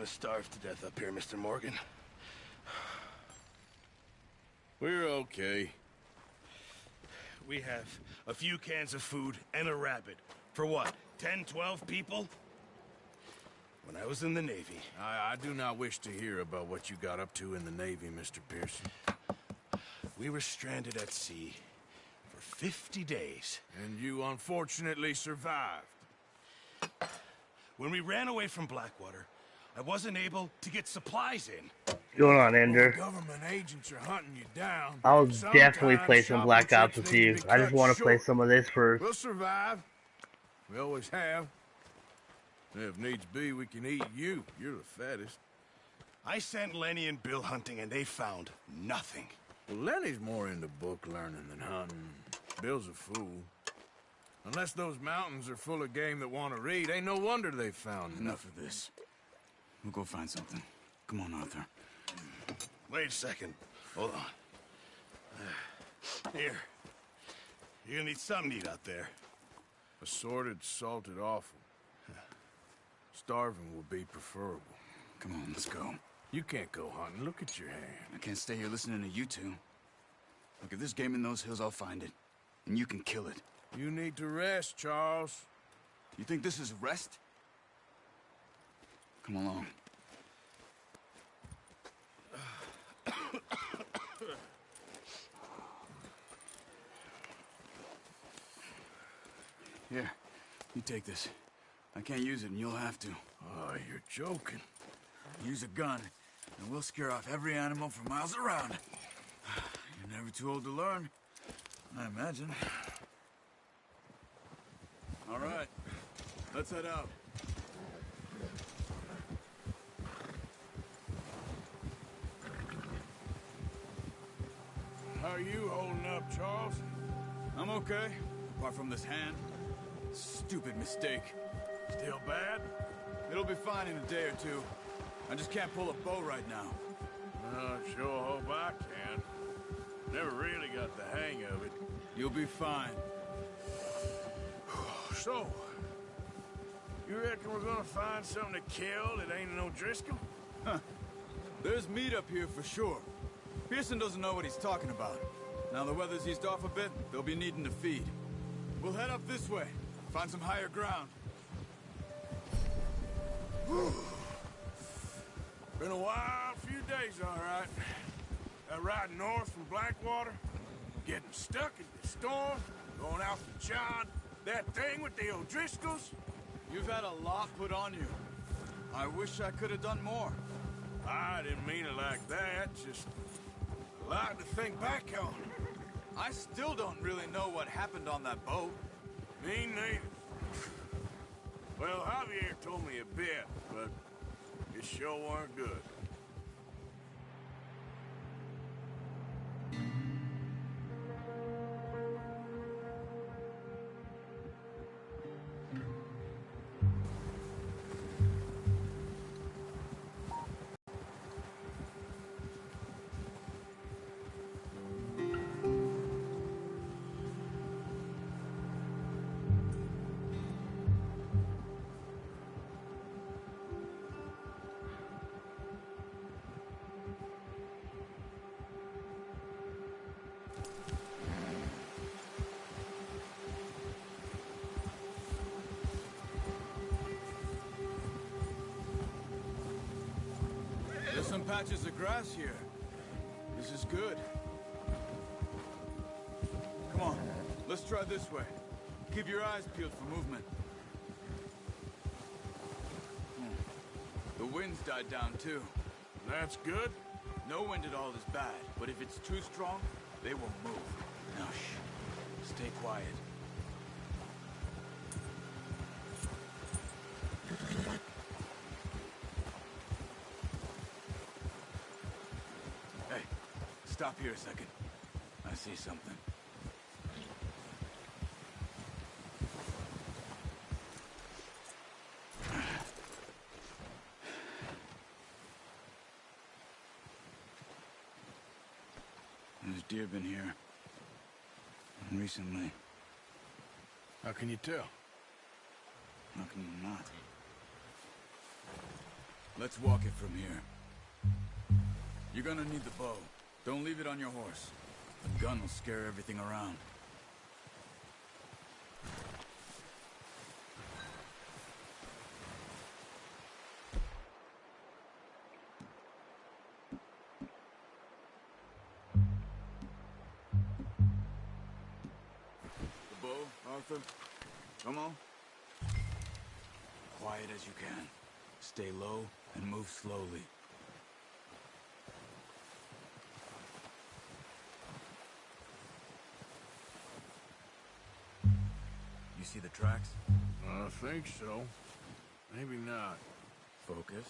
gonna starve to death up here, Mr. Morgan. We're okay. We have a few cans of food and a rabbit. For what, 10, 12 people? When I was in the Navy... I do not wish to hear about what you got up to in the Navy, Mr. Pearson. We were stranded at sea for 50 days. And you unfortunately survived. When we ran away from Blackwater, I wasn't able to get supplies in. What's going on, Ender? Government agents are hunting you down. I'll definitely Sometimes play some Black Ops with you. I just want to play some of this first. We'll survive. We always have. If needs be, we can eat you. You're the fattest. I sent Lenny and Bill hunting, and they found nothing. Well, Lenny's more into book learning than hunting. Bill's a fool. Unless those mountains are full of game that want to read, ain't no wonder they found Enough of this. We'll go find something. Come on, Arthur. Wait a second. Hold on. Here. You're gonna need something to eat out there. Assorted, salted offal. Starving will be preferable. Come on, let's go. You can't go hunting. Look at your hand. I can't stay here listening to you two. Look, if there's game in those hills, I'll find it. And you can kill it. You need to rest, Charles. You think this is rest? Come along. Here, you take this. I can't use it, and you'll have to. Oh, you're joking. Use a gun, and we'll scare off every animal for miles around. You're never too old to learn, I imagine. All right, let's head out. How are you holding up, Charles? I'm okay, apart from this hand. Stupid mistake. Still bad? It'll be fine in a day or two. I just can't pull a bow right now. I sure hope I can. Never really got the hang of it. You'll be fine. So, you reckon we're gonna find something to kill that ain't no Driscoll? Huh. There's meat up here for sure. Pearson doesn't know what he's talking about. Now the weather's eased off a bit, they'll be needing to feed. We'll head up this way, find some higher ground. Been a wild few days, all right. That ride north from Blackwater, getting stuck in the storm, going out to John, that thing with the O'Driscolls. You've had a lot put on you. I wish I could have done more. I didn't mean it like that, just a lot to think back on. I still don't really know what happened on that boat. Me neither. Well, Javier told me a bit, but it sure weren't good. There's some patches of grass here. This is good. Come on, let's try this way. Keep your eyes peeled for movement. The wind's died down too. That's good. No wind at all is bad, but if it's too strong, they won't move. Now shh, stay quiet. Hey, stop here a second. I see something. There's deer been here. Recently. How can you tell? How can you not? Let's walk it from here. You're gonna need the bow. Don't leave it on your horse. The gun will scare everything around. The bow, Arthur. Come on. Quiet as you can. Stay low and move slowly. You see the tracks? I think so. Maybe not. Focus.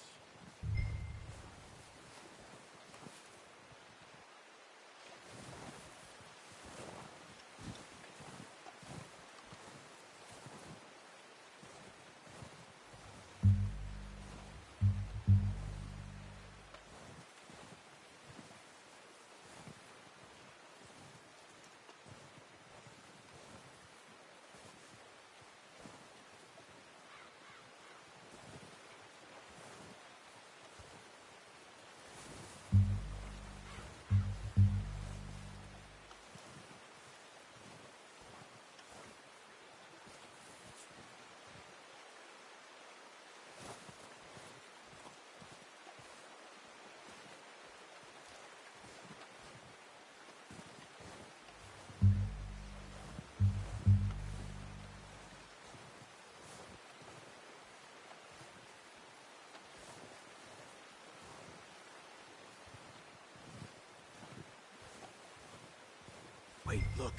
Wait, look.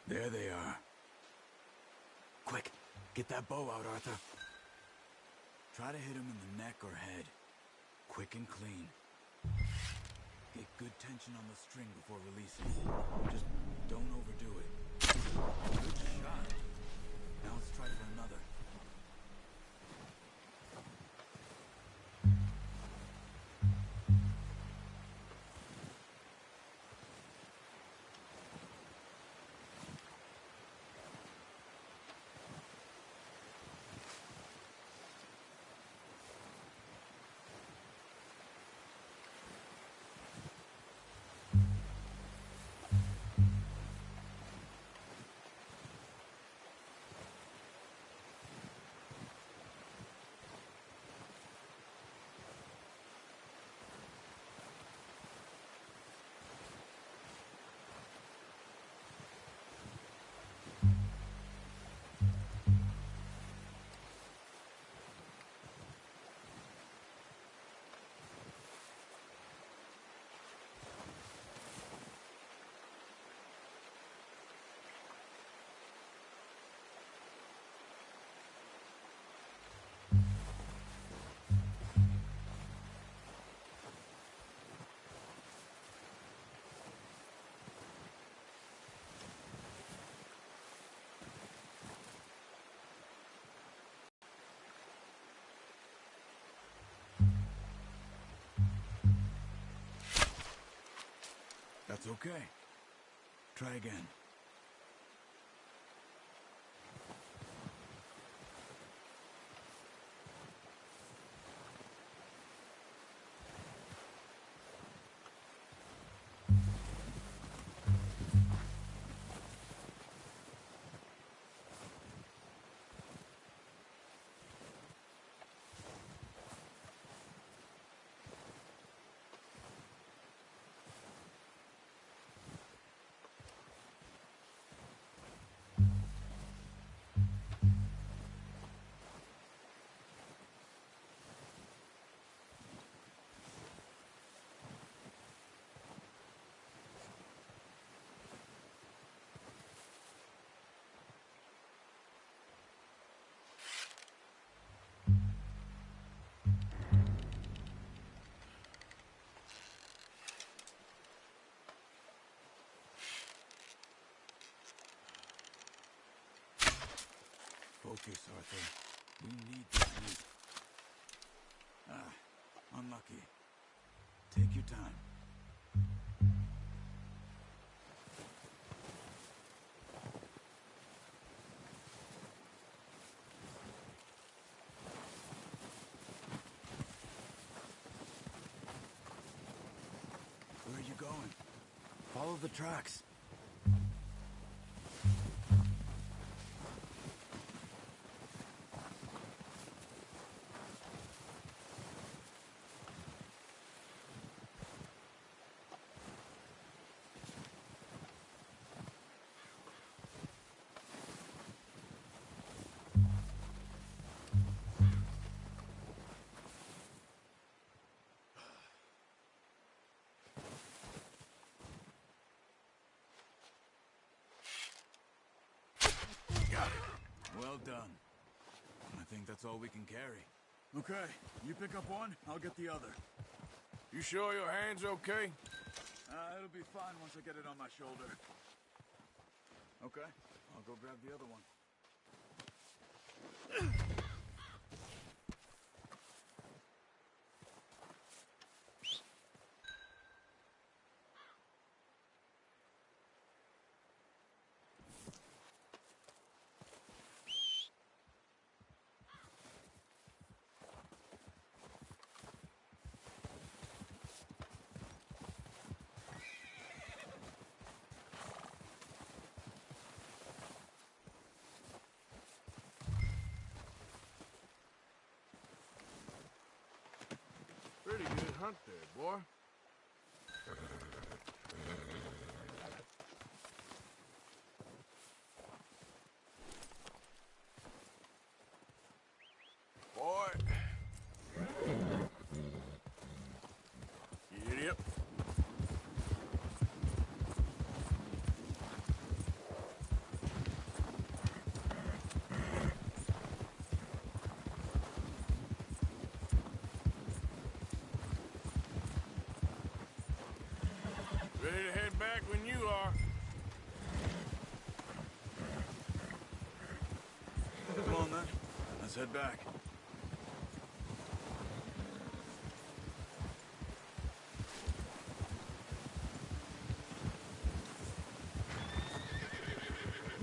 There they are. Quick, get that bow out, Arthur. Try to hit him in the neck or head. Quick and clean. Get good tension on the string before releasing. Just don't overdo it. Good shot. Now let's try for another. That's okay. Try again. Focus, Arthur. We need this meat. Ah, unlucky. Take your time. tracks. Got it. Well done. I think that's all we can carry. Okay, you pick up one, I'll get the other. You sure your hand's okay? It'll be fine once I get it on my shoulder. Okay, I'll go grab the other one. Pretty good hunt there, boy. Boy. Yep. Ready to head back when you are. Come on, then. Let's head back.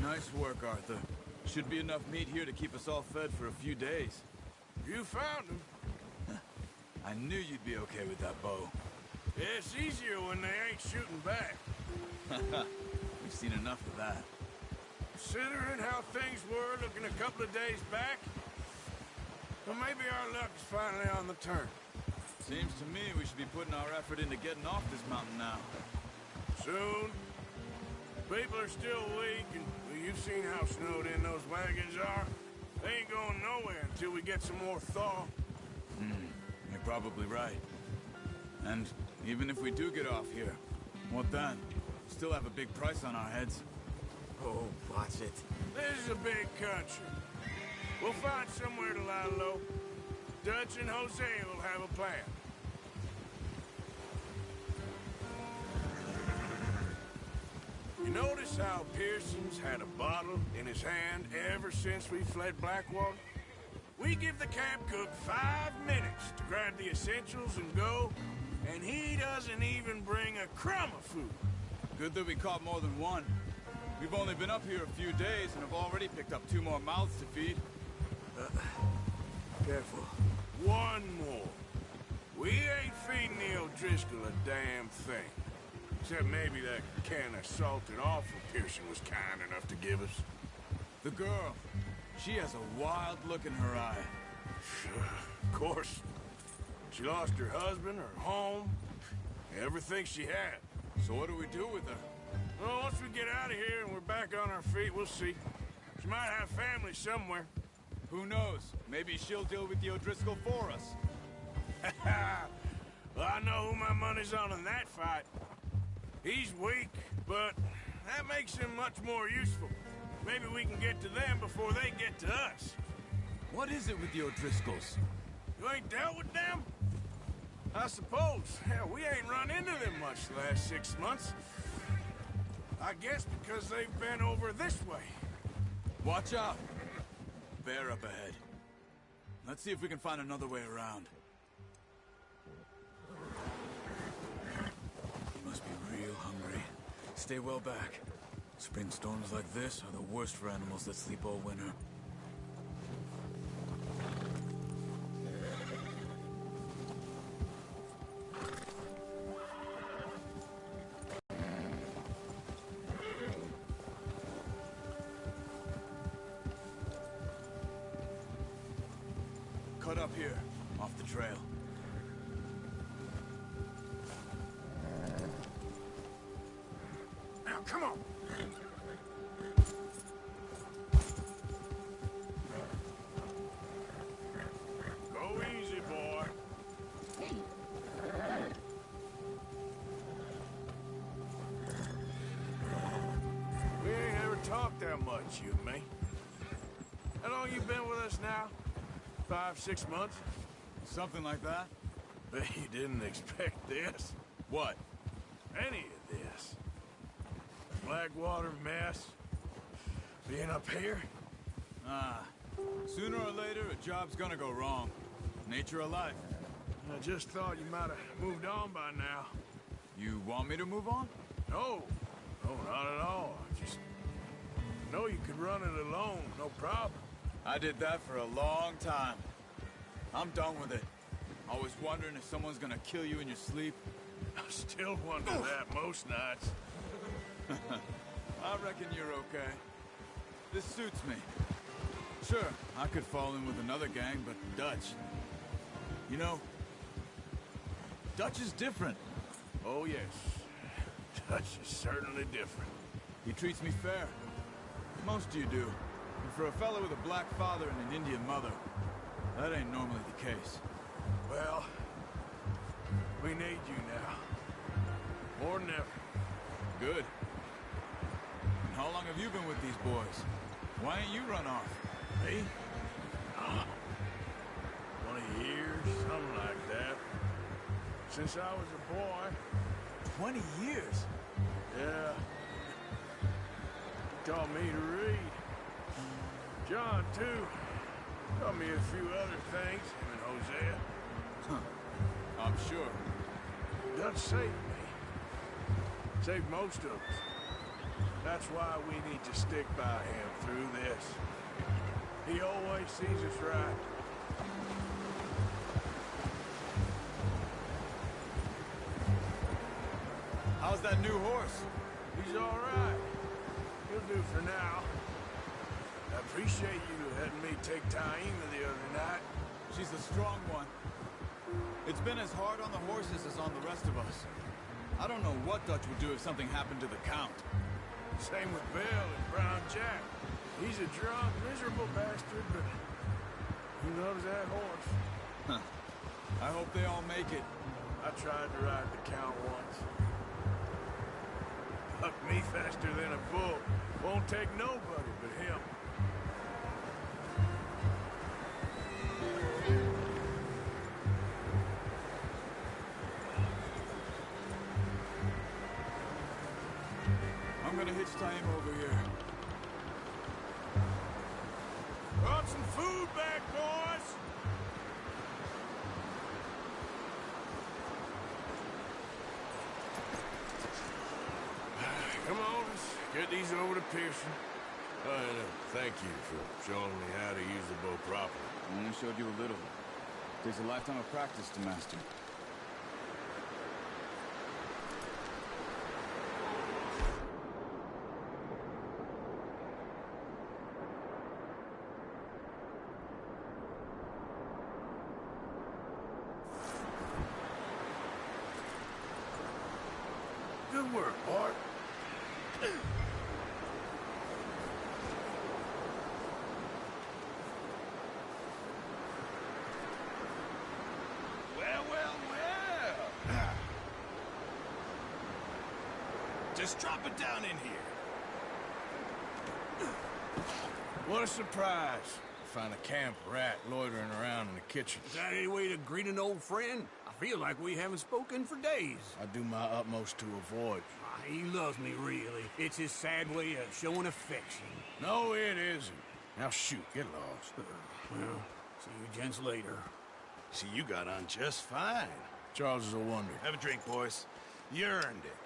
Nice work, Arthur. Should be enough meat here to keep us all fed for a few days. You found him. I knew you'd be okay with that bow. Yeah, it's easier when they ain't shooting back. We've seen enough of that. Considering how things were looking a couple of days back, well, maybe our luck is finally on the turn. Seems to me we should be putting our effort into getting off this mountain now. Soon. People are still weak, and well, you've seen how snowed in those wagons are. They ain't going nowhere until we get some more thaw. You're probably right. And even if we do get off here, what then? Still have a big price on our heads. Oh, watch it. This is a big country. We'll find somewhere to lie low. Dutch and Hosea will have a plan. You notice how Pearson's had a bottle in his hand ever since we fled Blackwater? We give the camp cook 5 minutes to grab the essentials and go, and he doesn't even bring a crumb of food. Good that we caught more than one. We've only been up here a few days and have already picked up 2 more mouths to feed. Careful. One more. We ain't feeding the O'Driscoll a damn thing. Except maybe that can of salted offal Pearson was kind enough to give us. The girl, she has a wild look in her eye. Of course. She lost her husband, her home, everything she had. So what do we do with her? Well, once we get out of here and we're back on our feet, we'll see. She might have family somewhere. Who knows? Maybe she'll deal with the O'Driscoll for us. Well, I know who my money's on in that fight. He's weak, but that makes him much more useful. Maybe we can get to them before they get to us. What is it with the O'Driscolls? You ain't dealt with them? I suppose. Hell, we ain't run into them much the last 6 months. I guess because they've been over this way. Watch out! Bear up ahead. Let's see if we can find another way around. Must be real hungry. Stay well back. Spring storms like this are the worst for animals that sleep all winter. cut up here, off the trail. Now, come on. Go easy, boy. We ain't ever talked that much, you and me. How long you been with us now? 5, 6 months? Something like that? Bet you didn't expect this. What? Any of this. Blackwater mess. Being up here? Sooner or later, a job's gonna go wrong. Nature of life. I just thought you might have moved on by now. You want me to move on? No. No, not at all. I just know you could run it alone, no problem. I did that for a long time. I'm done with it. Always wondering if someone's gonna kill you in your sleep. I still wonder that most nights. I reckon you're okay. This suits me. Sure, I could fall in with another gang, but Dutch... You know, Dutch is different. Oh, yes. Dutch is certainly different. He treats me fair. Most of you do. And for a fella with a black father and an Indian mother, that ain't normally the case. Well, we need you now. More than ever. Good. And how long have you been with these boys? Why ain't you run off? Me? 20 years, something like that. Since I was a boy. 20 years? Yeah. He taught me to read. John, too. Taught me a few other things, him and Hosea. I'm sure. Dutch saved me. Saved most of us. That's why we need to stick by him through this. He always sees us right. How's that new horse? He's all right. He'll do for now. I appreciate you letting me take Taima the other night. She's a strong one. It's been as hard on the horses as on the rest of us. I don't know what Dutch would do if something happened to the Count. Same with Bill and Brown Jack. He's a drunk, miserable bastard, but he loves that horse. Huh. I hope they all make it. I tried to ride the Count once. Bucked me faster than a bull. Won't take nobody but him. I'm gonna hitch Taima over here. Brought some food back, boys! Come on, let's get these over to Pearson. Thank you for showing me how to use the bow properly. I only showed you a little. Takes a lifetime of practice to master. Good work, Bart. Well, well, well. Just drop it down in here. What a surprise. Find a camp rat loitering around in the kitchen. Is that any way to greet an old friend? I feel like we haven't spoken for days. I do my utmost to avoid. He loves me, really. It's his sad way of showing affection. No, it isn't. Now shoot, get lost. Well, see you gents later. See, you got on just fine. Charles is a wonder. Have a drink, boys. You earned it.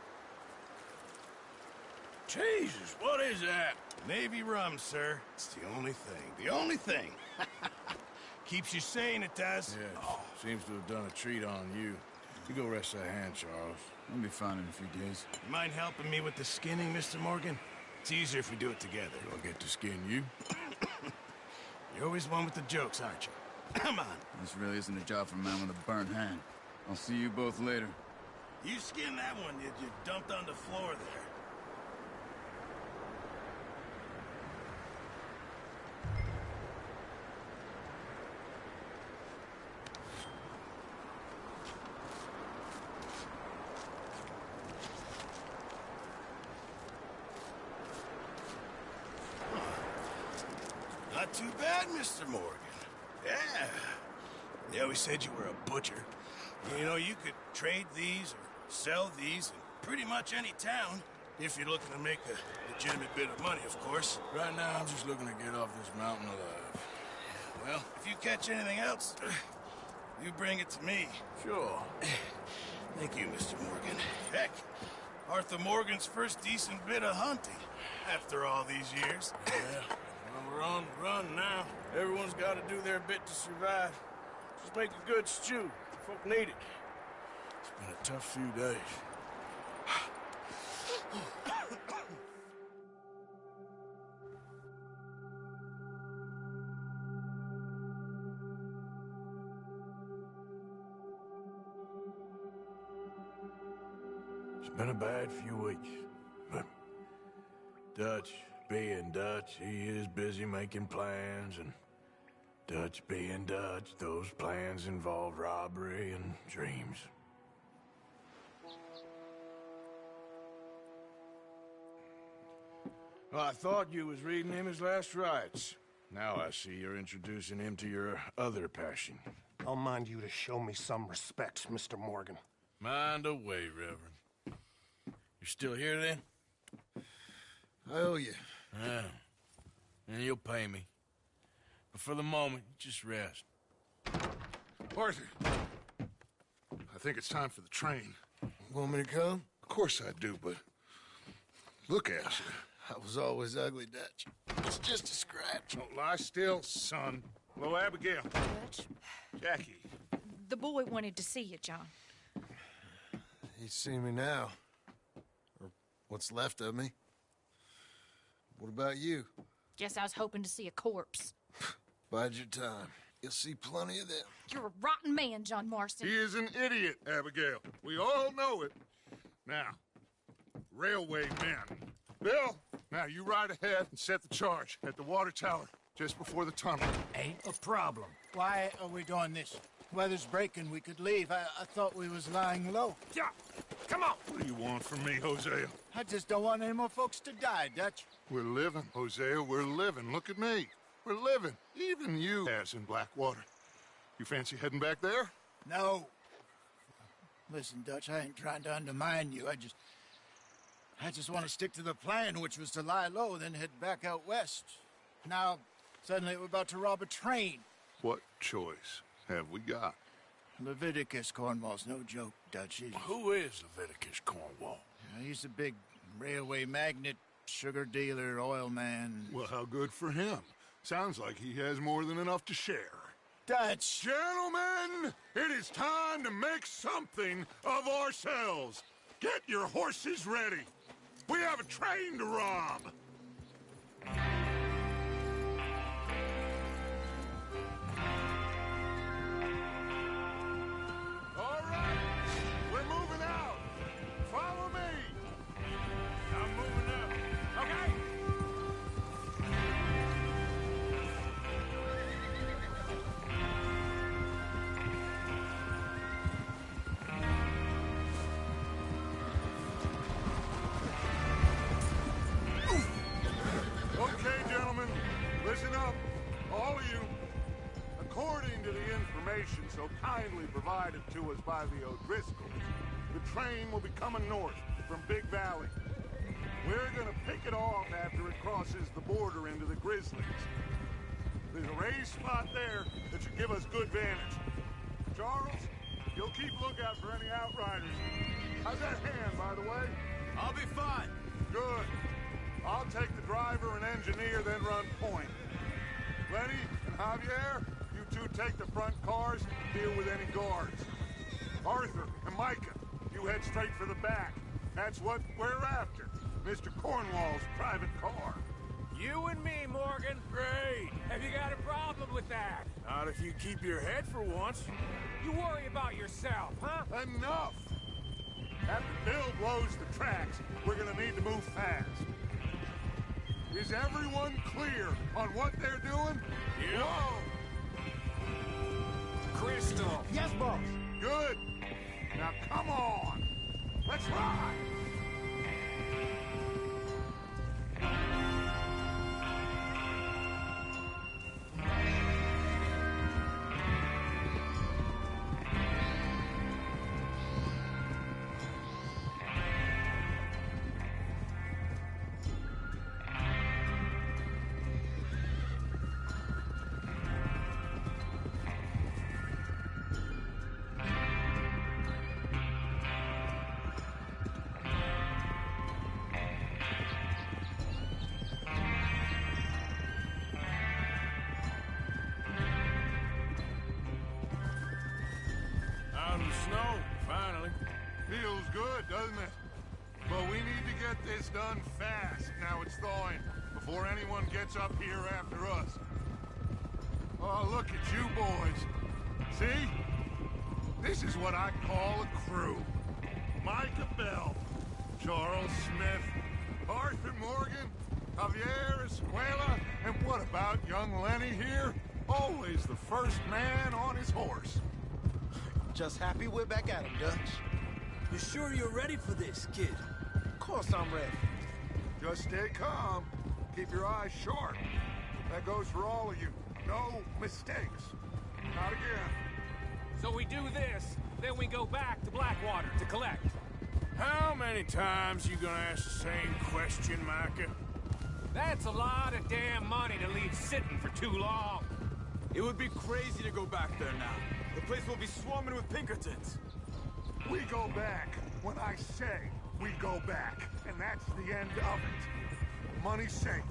Jesus, what is that? Navy rum, sir. It's the only thing. The only thing. Keeps you sane, it does. Yeah, seems to have done a treat on you. You go rest that hand, Charles. I'll be fine in a few days. You mind helping me with the skinning, Mr. Morgan? It's easier if we do it together. Do I get to skin you? You're always one with the jokes, aren't you? Come on. This really isn't a job for a man with a burnt hand. I'll see you both later. You skinned that one you dumped on the floor there. Not too bad, Mr. Morgan. Yeah. They always said you were a butcher. You know, you could trade these or sell these in pretty much any town, if you're looking to make a legitimate bit of money, of course. Right now, I'm just looking to get off this mountain alive. Well, if you catch anything else, you bring it to me. Sure. Thank you, Mr. Morgan. Heck, Arthur Morgan's first decent bit of hunting after all these years. Yeah. Well, we're on the run now. Everyone's got to do their bit to survive. Just make a good stew. Folk need it. It's been a tough few days. It's been a bad few weeks, but Dutch being Dutch, he is busy making plans, and Dutch being Dutch, those plans involve robbery and dreams. Well, I thought you was reading him his last rites. Now I see you're introducing him to your other passion. I'll mind you to show me some respect, Mr. Morgan. Mind away, Reverend. You still here, then? I owe you. Yeah. And you'll pay me. But for the moment, just rest. Arthur, I think it's time for the train. Want me to come? Of course I do, but look at you. I was always ugly, Dutch. It's just a scratch. Don't lie still, son. Hello, Abigail. Dutch, Jackie. the boy wanted to see you, John. He's seen me now. Or what's left of me. What about you? Guess I was hoping to see a corpse. Bide your time. You'll see plenty of them. You're a rotten man, John Marston. He is an idiot, Abigail. We all know it. Now, railway men. Bill, now you ride ahead and set the charge at the water tower just before the tunnel. Ain't a problem. Why are we doing this? Weather's breaking. We could leave. I thought we was lying low. Yeah, come on. What do you want from me, Hosea? I just don't want any more folks to die, Dutch. We're living, Hosea. We're living. Look at me. We're living. Even you, as in Blackwater. You fancy heading back there? No. Listen, Dutch, I ain't trying to undermine you. I just want to stick to the plan, which was to lie low, then head back out west. Now, suddenly we're about to rob a train. What choice have we got? Leviticus Cornwall's no joke, Dutch. Who is Leviticus Cornwall? He's a big railway magnate, sugar dealer, oil man. Well, how good for him. Sounds like he has more than enough to share. Dutch! Gentlemen, it is time to make something of ourselves. Get your horses ready. We have a train to rob. All right, we're moving out. Follow me. I'm moving up. Okay. Okay, gentlemen, listen up, all of you. According to the information so kindly provided to us by the O'Driscolls, the train will be coming north from Big Valley. We're gonna pick it off after it crosses the border into the Grizzlies. There's a raised spot there that should give us good vantage. Charles, you'll keep lookout for any outriders. How's that hand, by the way? I'll be fine. Good. I'll take the driver and engineer, then run point. Lenny and Javier, you two take the front cars and deal with any guards. Arthur and Micah, you head straight for the back. That's what we're after. Mr. Cornwall's private car. You and me, Morgan. Great. Have you got a problem with that. Not if you keep your head for once. You worry about yourself, huh? Enough! After Bill blows the tracks, we're gonna need to move fast. Is everyone clear on what they're doing? Yeah. Whoa! Crystal. Yes, boss. Good. Now come on. Let's ride. Out in the snow, finally. Feels good, doesn't it? But we need to get this done fast. Now it's thawing, before anyone gets up here after us. Oh, look at you boys. See? This is what I call a crew. Micah Bell, Charles Smith, Arthur Morgan, Javier Escuela, and what about young Lenny here? Always the first man on his horse. Just happy we're back at him, Dutch. You sure you're ready for this, kid? Of course I'm ready. Just stay calm. Keep your eyes sharp. That goes for all of you. No mistakes. Not again. So we do this, then we go back to Blackwater to collect. How many times you gonna ask the same question, Micah? That's a lot of damn money to leave sitting for too long. It would be crazy to go back there now. The place will be swarming with Pinkertons. We go back when I say we go back. And that's the end of it. Money's safe.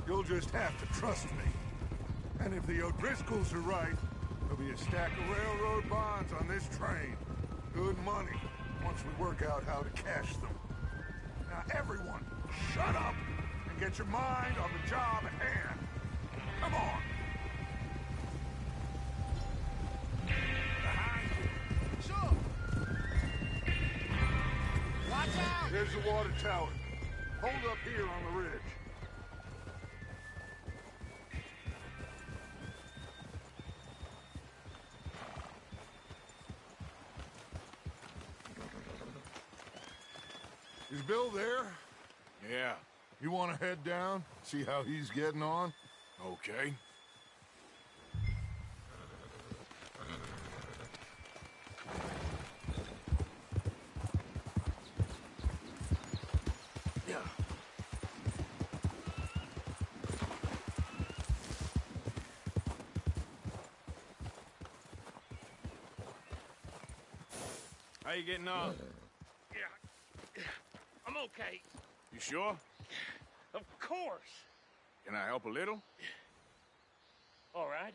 You'll just have to trust me. And if the O'Driscolls are right, there'll be a stack of railroad bonds on this train. Good money, once we work out how to cash them. Now everyone, shut up and get your mind on the job at hand. Come on. Sure. Watch out! There's the water tower. Hold up here on the ridge. Is Bill there? Yeah. You want to head down? See how he's getting on? Okay. How you getting on? Yeah, I'm okay. You sure? Of course. Can I help a little? All right.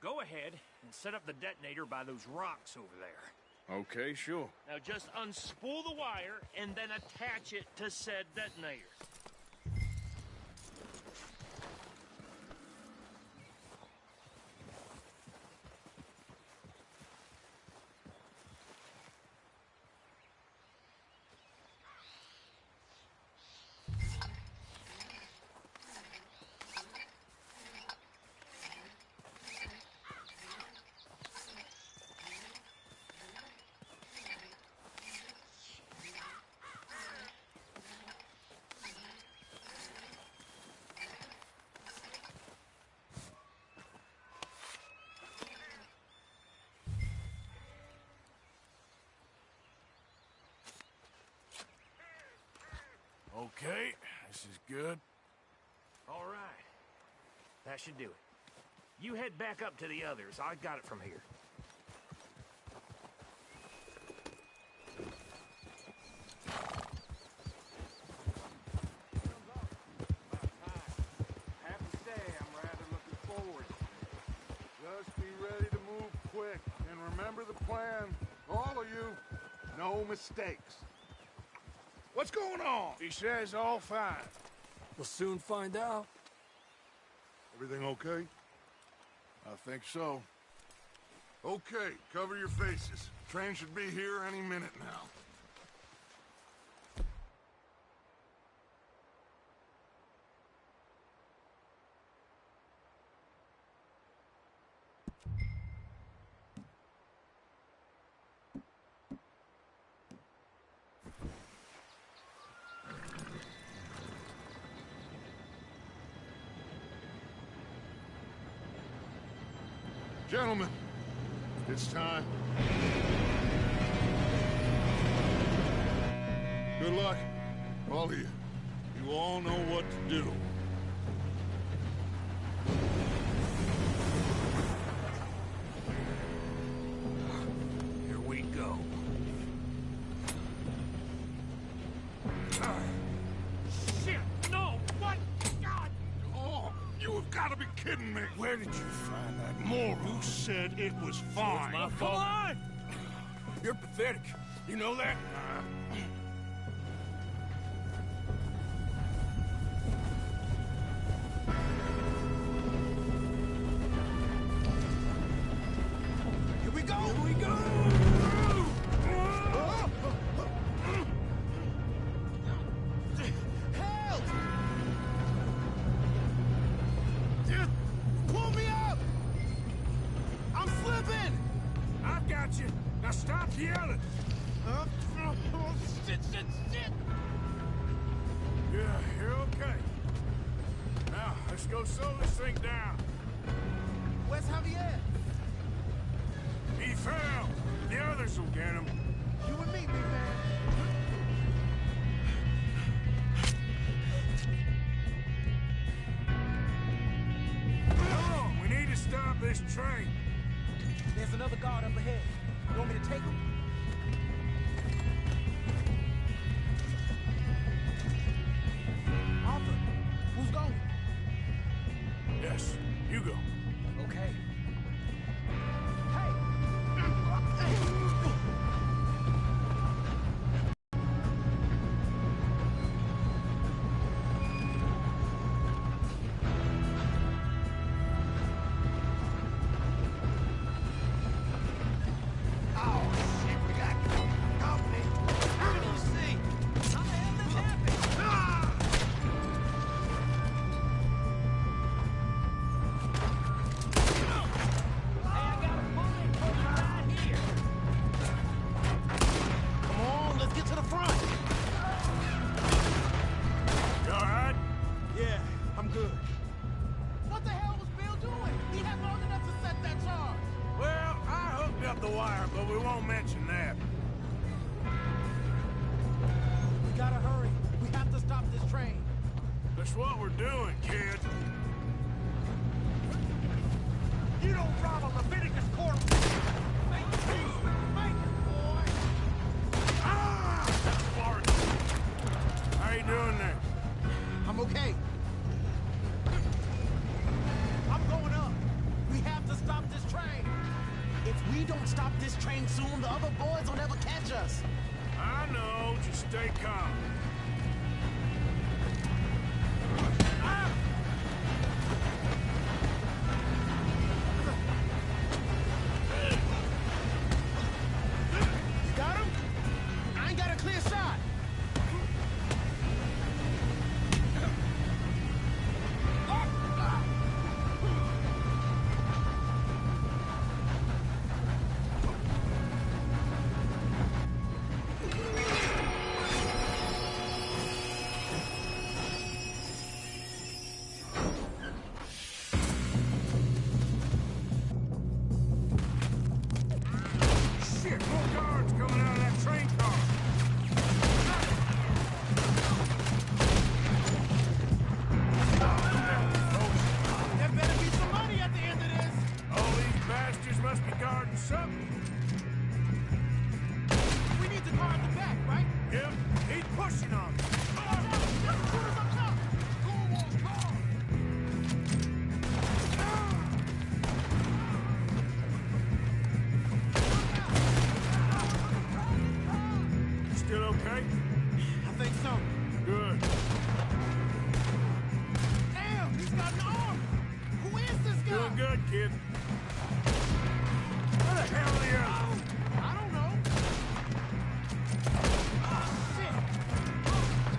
Go ahead and set up the detonator by those rocks over there. Okay, sure. Now just unspool the wire and then attach it to said detonator. Okay, this is good. All right. That should do it. You head back up to the others. I got it from here. Happy day. I'm rather looking forward. Just be ready to move quick. And remember the plan. All of you, no mistakes. What's going on? He says all fine. We'll soon find out. Everything okay? I think so. Okay, cover your faces. Train should be here any minute now. Gentlemen, it's time. Good luck, all of you. You all know what to do. Here we go. Shit! No! What? God! Oh, you have got to be kidding me. Where did you find that moron? Who said it was fine? my Come fault. on! You're pathetic. You know that? Here we go! Here we go! Help! Just pull me up! I'm slipping! I've got you. Now stop yelling. Shit, shit, shit! Yeah, you're okay. Now, let's go slow this thing down. Where's Javier? He fell. The others will get him. You and me, big man. Come on, we need to stop this train. There's another guard up ahead. You want me to take him? Arthur, who's going? Yes, you go. Okay. The wire, but we won't mention that. We gotta hurry. We have to stop this train. That's what we're doing, kid. You don't rob a Leviticus court. Thank you, boy. Ah! Bart. How you doing there? I'm okay. I'm going up. We have to stop this train. If we don't stop this train soon, the other boys will never catch us. I know. Just stay calm. Ah! You got him? I ain't got a clear shot. kid? Where the hell are the others? I don't know. Oh, shit.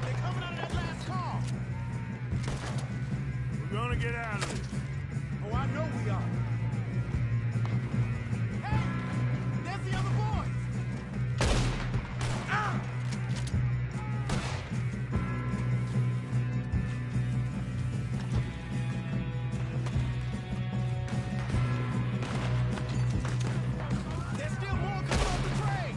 They're coming out of that last car. We're gonna get out of this. Oh, I know we are. Hey! There's the other boys! Ah! There's still more coming off the train!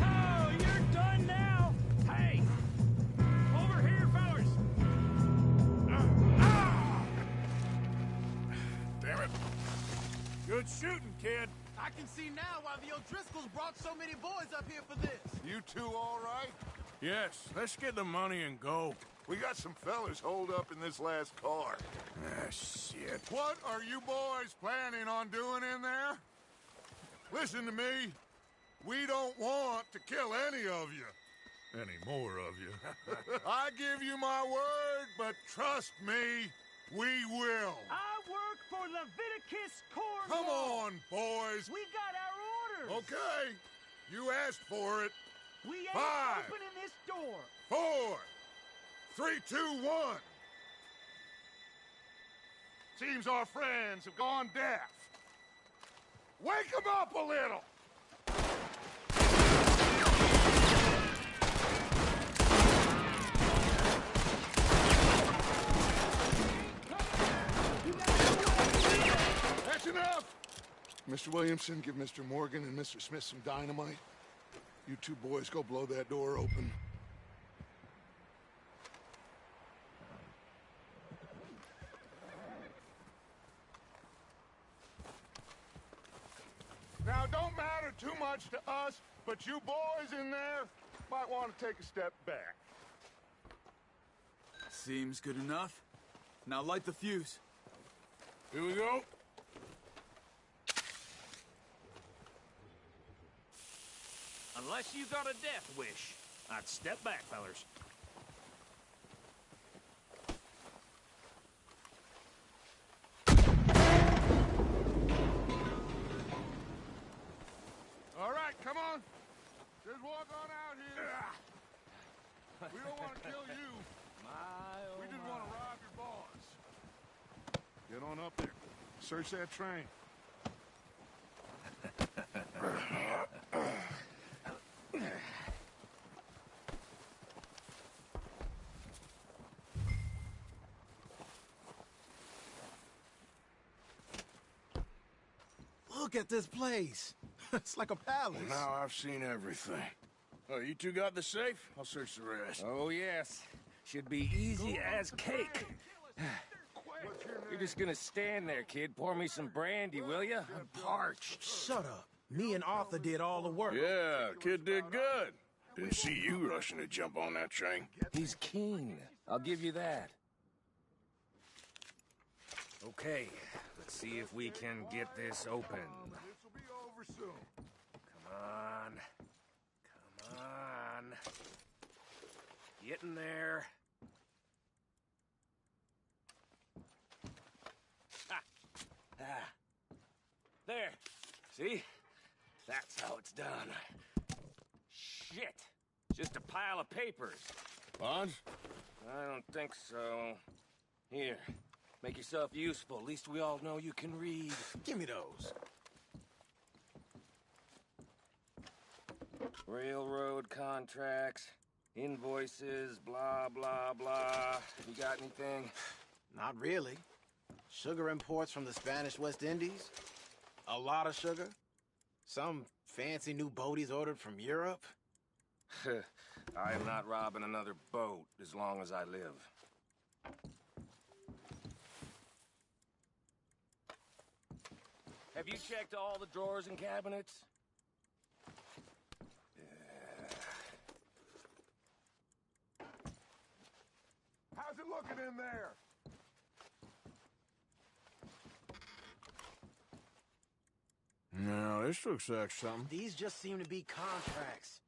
Oh, you're done now! Hey! Over here, fellas! Damn it. Good shooting, kid. I can see now why the O'Driscolls brought so many boys up here for this. You two all right? Yes, let's get the money and go. We got some fellas holed up in this last car. Ah, shit. What are you boys planning on doing in there? Listen to me. We don't want to kill any of you. Any more of you? I give you my word, but trust me, we will. I work for Leviticus Corps. Come on, boys. We got our orders. Okay. You asked for it. We ain't 5, opening this door. 4, 3, 2, 1. Seems our friends have gone deaf. Wake them up a little. That's enough. Mr. Williamson, give Mr. Morgan and Mr. Smith some dynamite. You two boys go blow that door open. Now, it don't matter too much to us, but you boys in there might want to take a step back. Seems good enough. Now light the fuse. Here we go. Unless you got a death wish, I'd step back, fellers. All right, come on. Just walk on out here. We don't want to kill you. We just want to rob your boss. Get on up there. Search that train. Look at this place. It's like a palace. Now I've seen everything. Oh, you two got the safe? I'll search the rest. Oh, yes. Should be easy as cake. You're just gonna stand there, kid. Pour me some brandy, will you? I'm parched. Shut up. Me and Arthur did all the work. Yeah, kid did good. Didn't see you rushing to jump on that train. He's keen. I'll give you that. Okay, let's see if we can get this open. This will be over soon. Come on. Come on. Get in there. There. See? That's how it's done. Shit. Just a pile of papers. Bonds? I don't think so. Here. Make yourself useful. At least we all know you can read. Give me those. Railroad contracts, invoices, blah, blah, blah. You got anything? Not really. Sugar imports from the Spanish West Indies. A lot of sugar. Some fancy new boat he's ordered from Europe. I am not robbing another boat as long as I live. Have you checked all the drawers and cabinets? How's it looking in there? No, this looks like something. These just seem to be contracts.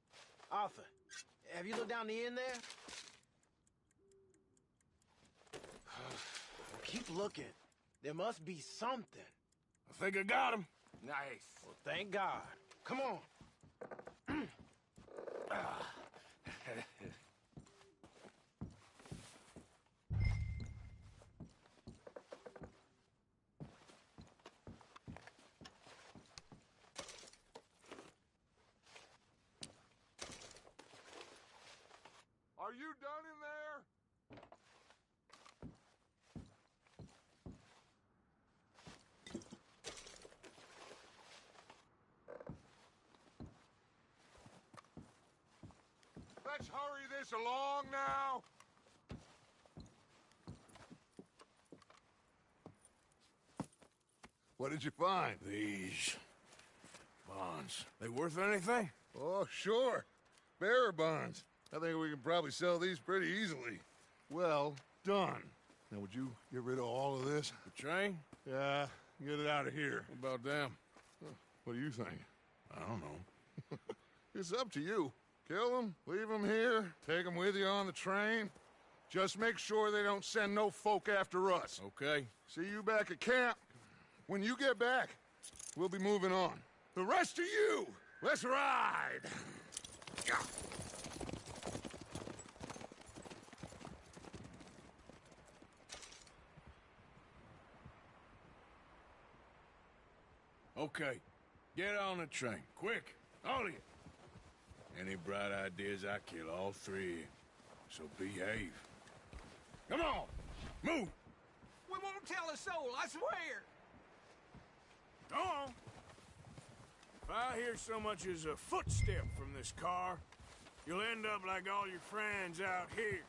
Arthur, Have you looked down the end there? Keep looking. There must be something. I think I got him. Nice. Well, thank God. Come on. Are you done in there? Let's hurry this along now. What did you find? These bonds. They worth anything? Oh, sure. Bearer bonds. I think we can probably sell these pretty easily. Well done. Now, would you get rid of all of this? The train? Yeah, get it out of here. What about them? What do you think? I don't know. It's up to you. Kill them, leave them here, take them with you on the train. Just make sure they don't send no folk after us. Okay. See you back at camp. When you get back, we'll be moving on. The rest of you, let's ride! Okay. Get on the train. Quick. All of you. Any bright ideas, I kill all three. So behave. Come on! Move! We won't tell a soul, I swear! Go on! If I hear so much as a footstep from this car, you'll end up like all your friends out here.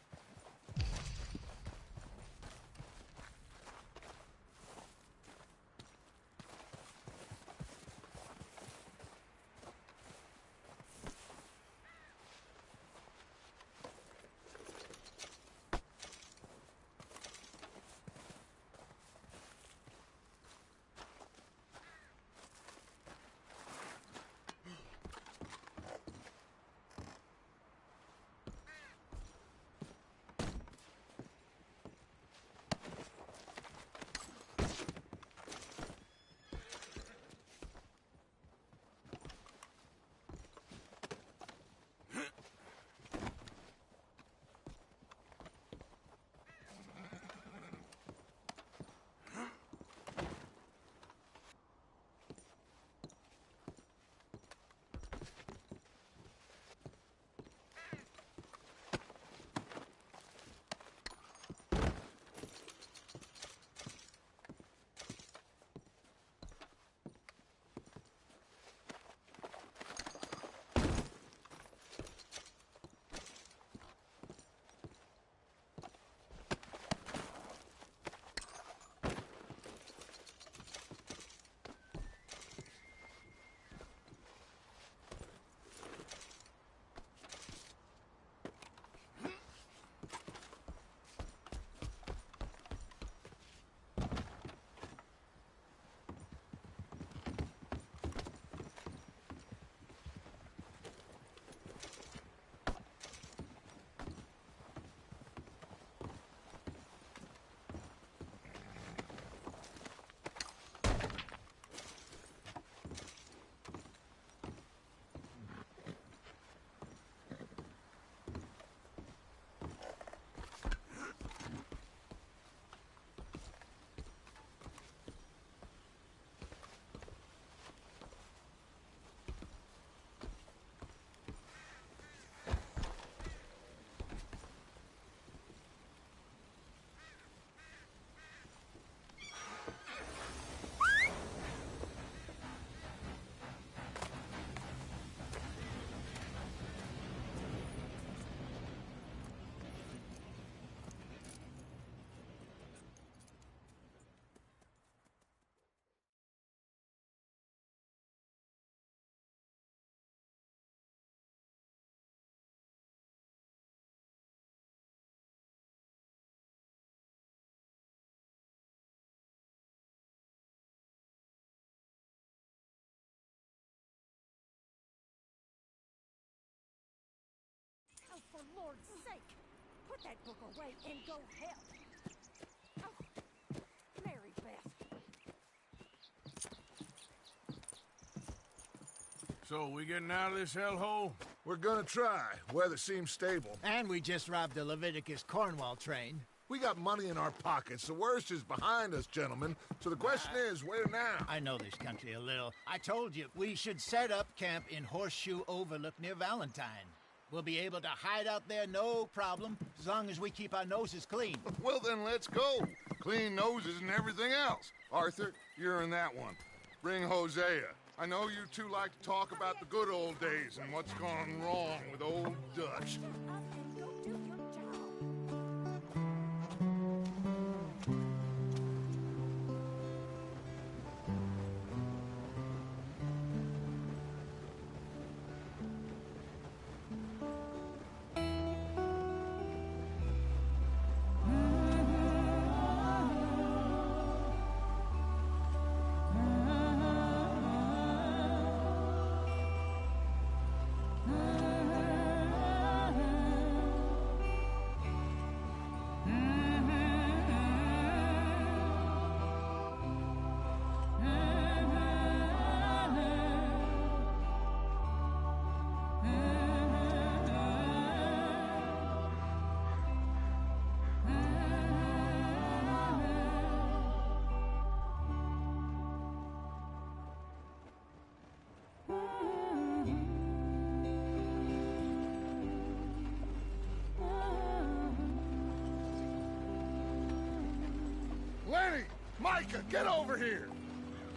Put that book away and go help. Oh, Mary Beth. So, we getting out of this hellhole? We're gonna try. Weather seems stable. And we just robbed the Leviticus Cornwall train. We got money in our pockets. The worst is behind us, gentlemen. So the question is, where now? I know this country a little. I told you, we should set up camp in Horseshoe Overlook near Valentine. We'll be able to hide out there, no problem, as long as we keep our noses clean. Well, then let's go. Clean noses and everything else. Arthur, you're in that one. Bring Hosea. I know you two like to talk about the good old days and what's gone wrong with old Dutch. Lenny! Micah, get over here!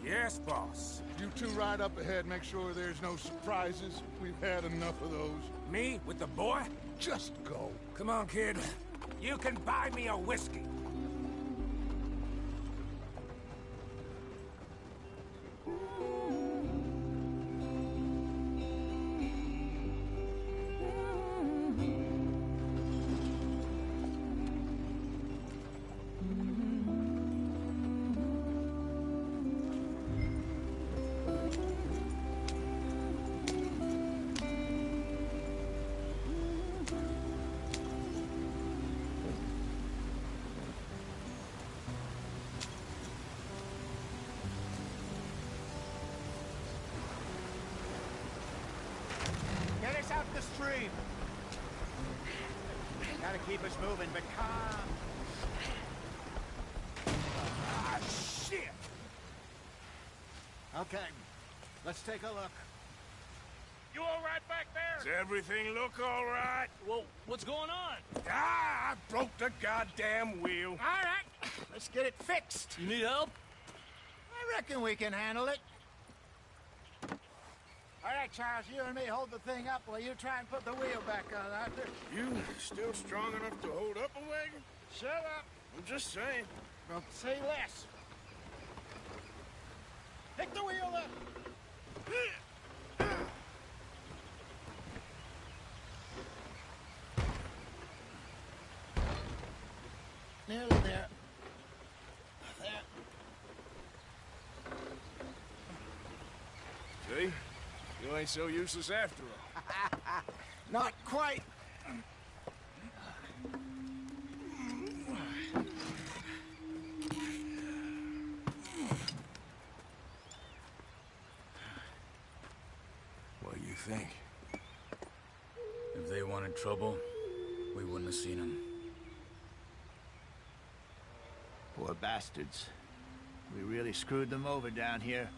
Yes, boss. You two ride up ahead, make sure there's no surprises. We've had enough of those. Me with the boy? Just go. Come on, kid. You can buy me a whiskey. Get us out the stream. Gotta keep us moving, but calm. Ah, shit! Okay, let's take a look. You all right back there? Does everything look all right? Well, what's going on? Ah, I broke the goddamn wheel. All right, let's get it fixed. You need help? I reckon we can handle it. All right, Charles, you and me hold the thing up while you try and put the wheel back on, Arthur. You still strong enough to hold up a wagon? Shut up. I'm just saying. Well, say less. Pick the wheel up. Nearly there. There. See? You ain't so useless after all. Not quite. What do you think? If they wanted trouble, we wouldn't have seen them. Poor bastards. We really screwed them over down here.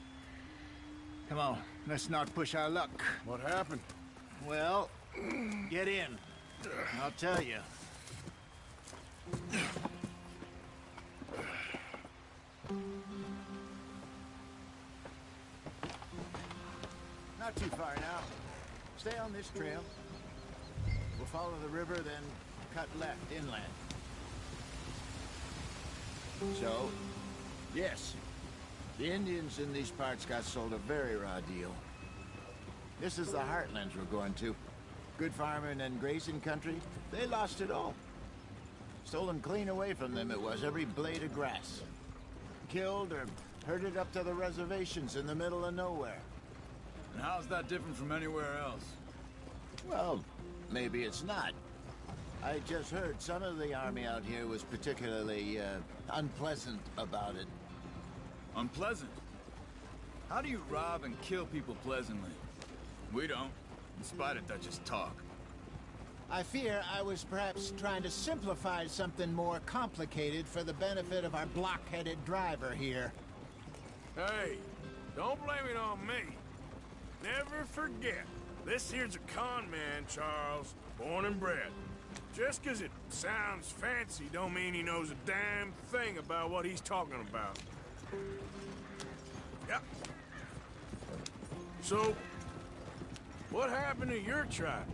Come on, let's not push our luck. What happened? Well, get in. I'll tell you. Not too far now. Stay on this trail. We'll follow the river, then cut left inland. So, yes, the Indians in these parts got sold a very raw deal. This is the heartlands we're going to. Good farming and grazing country, they lost it all. Stolen clean away from them it was, every blade of grass. Killed or herded up to the reservations in the middle of nowhere. And how's that different from anywhere else? Well, maybe it's not. I just heard some of the army out here was particularly, unpleasant about it. Unpleasant? How do you rob and kill people pleasantly? We don't, in spite of Dutch's talk. I fear I was perhaps trying to simplify something more complicated for the benefit of our block-headed driver here. Hey, don't blame it on me. Never forget, this here's a con man, Charles, born and bred. Just 'cause it sounds fancy don't mean he knows a damn thing about what he's talking about. Yep. So, what happened to your tribe?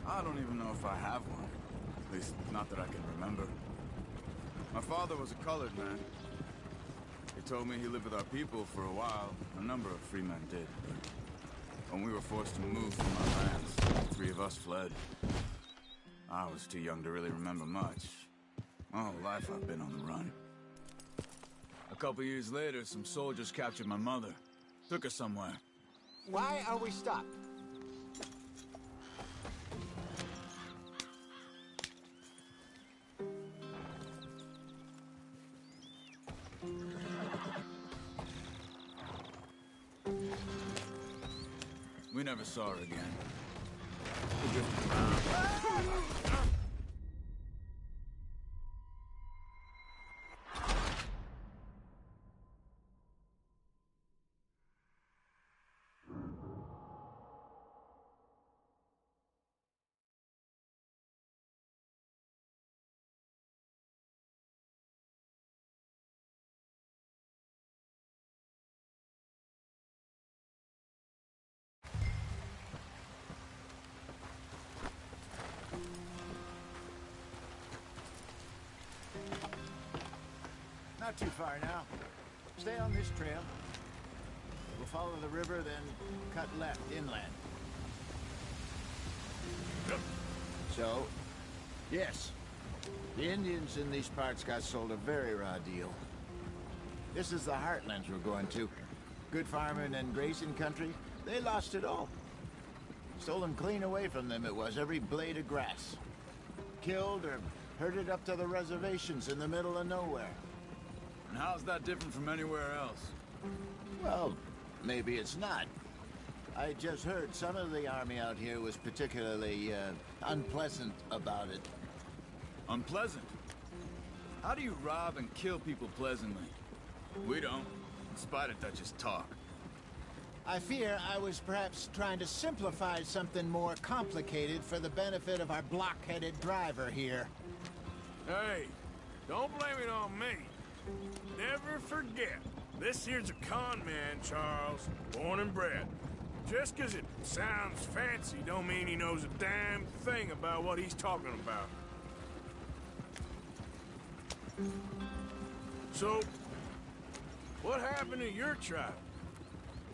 I don't even know if I have one. At least, not that I can remember. My father was a colored man. He told me he lived with our people for a while. A number of free men did, but when we were forced to move from our lands, the 3 of us fled. I was too young to really remember much. My whole life I've been on the run. A couple years later, some soldiers captured my mother. Took her somewhere. Why are we stopped? We never saw her again. We drifted around. Not too far now. Stay on this trail. We'll follow the river, then cut left inland. So, yes, the Indians in these parts got sold a very raw deal. This is the heartlands we're going to. Good farming and grazing country, they lost it all. Stolen clean away from them it was, every blade of grass. Killed or herded up to the reservations in the middle of nowhere. And how's that different from anywhere else? Well, maybe it's not. I just heard some of the army out here was particularly, unpleasant about it. Unpleasant? How do you rob and kill people pleasantly? We don't, in spite of Dutch's talk. I fear I was perhaps trying to simplify something more complicated for the benefit of our block-headed driver here. Hey, don't blame it on me. Never forget, this here's a con man, Charles, born and bred. Just 'cause it sounds fancy don't mean he knows a damn thing about what he's talking about. So, what happened to your tribe?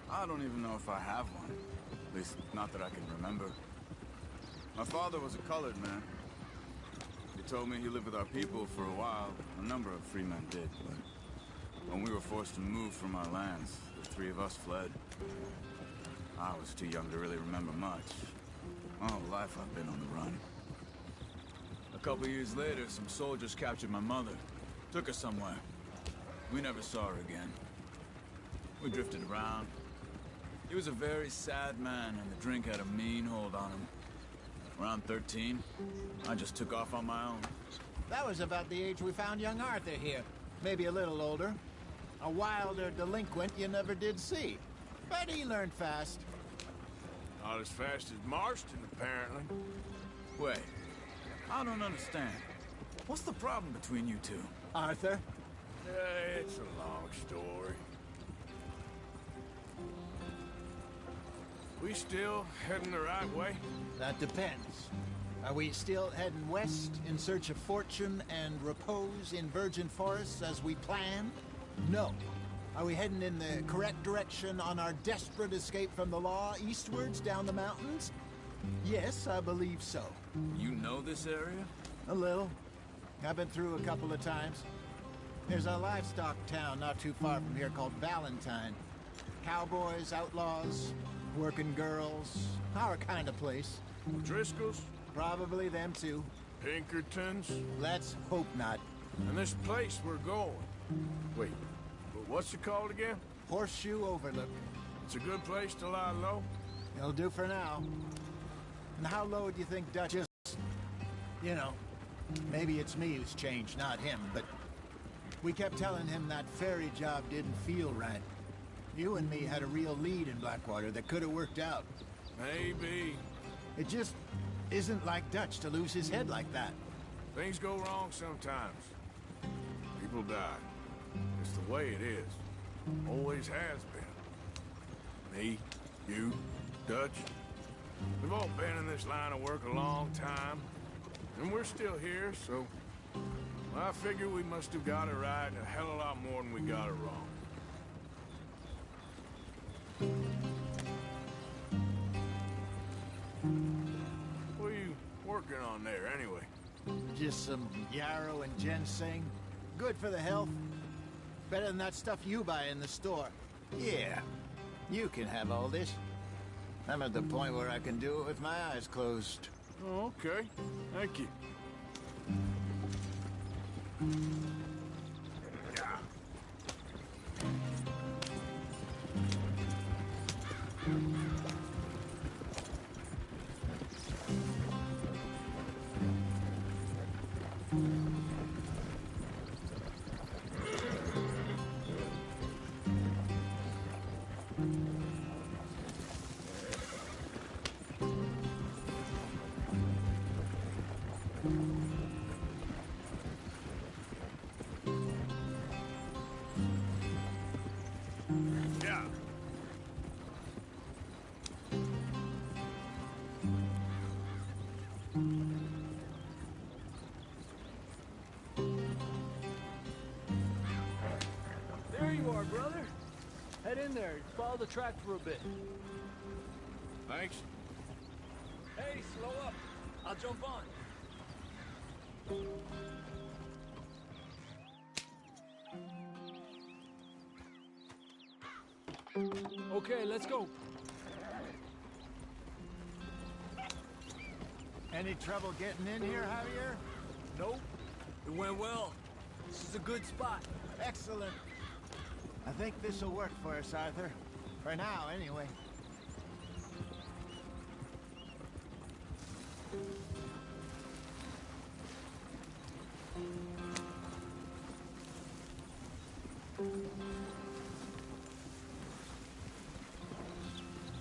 I don't even know if I have one. At least, not that I can remember. My father was a colored man. He told me he lived with our people for a while. A number of free men did, but when we were forced to move from our lands, the 3 of us fled. I was too young to really remember much. My whole life I've been on the run. A couple years later, some soldiers captured my mother. Took her somewhere. We never saw her again. We drifted around. He was a very sad man, and the drink had a mean hold on him. Around 13, I just took off on my own. That was about the age we found young Arthur here. Maybe a little older. A wilder delinquent you never did see. But he learned fast. Not as fast as Marston, apparently. Wait, I don't understand. What's the problem between you two? Arthur? It's a long story. We still heading the right way? That depends. Are we still heading west in search of fortune and repose in virgin forests as we planned? No. Are we heading in the correct direction on our desperate escape from the law eastwards down the mountains? Yes, I believe so. You know this area? A little. I've been through a couple of times. There's a livestock town not too far from here called Valentine. Cowboys, outlaws, working girls, our kind of place. Driscoll's? Probably them too. Pinkertons? Let's hope not. And this place we're going. Wait, but what's it called again? Horseshoe Overlook. It's a good place to lie low? It'll do for now. And how low do you think Dutch is? You know, maybe it's me who's changed, not him, but we kept telling him that ferry job didn't feel right. You and me had a real lead in Blackwater that could have worked out. Maybe. It just isn't like Dutch to lose his head like that. Things go wrong sometimes. People die. It's the way it is. Always has been. Me, you, Dutch. We've all been in this line of work a long time. And we're still here, so... well, I figure we must have got it right a hell of a lot more than we got it wrong. What are you working on there, anyway? Just some yarrow and ginseng. Good for the health. Better than that stuff you buy in the store. Yeah, you can have all this. I'm at the point where I can do it with my eyes closed. Oh, okay. Thank you. Yeah. There you are, brother. Head in there. Follow the track for a bit. Thanks. Hey, slow up. I'll jump on. Okay, let's go. Any trouble getting in here, Javier? Nope. It went well. This is a good spot. Excellent. I think this'll work for us, Arthur. For now, anyway.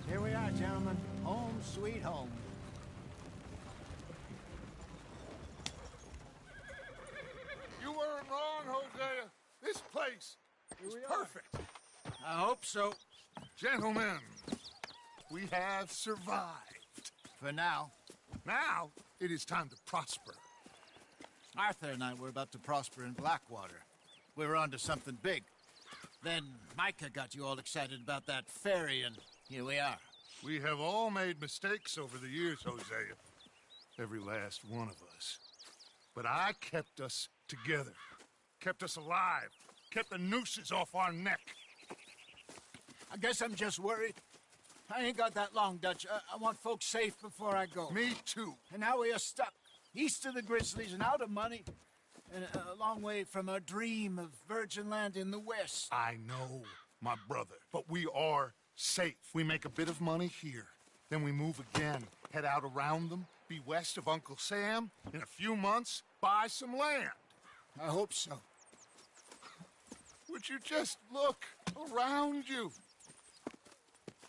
Here we are, gentlemen. Home sweet home. You weren't wrong, Hosea. This place is perfect. I hope so. Gentlemen, we have survived. For now. Now, it is time to prosper. Arthur and I were about to prosper in Blackwater. We were onto something big. Then Micah got you all excited about that ferry, and here we are. We have all made mistakes over the years, Hosea. Every last one of us. But I kept us together. Kept us alive. Kept the nooses off our neck. I guess I'm just worried. I ain't got that long, Dutch. I want folks safe before I go. Me too. And now we are stuck. East of the Grizzlies and out of money. And a long way from our dream of virgin land in the west. I know, my brother. But we are safe. We make a bit of money here. Then we move again. Head out around them. Be west of Uncle Sam. In a few months, buy some land. I hope so. Would you just look around you?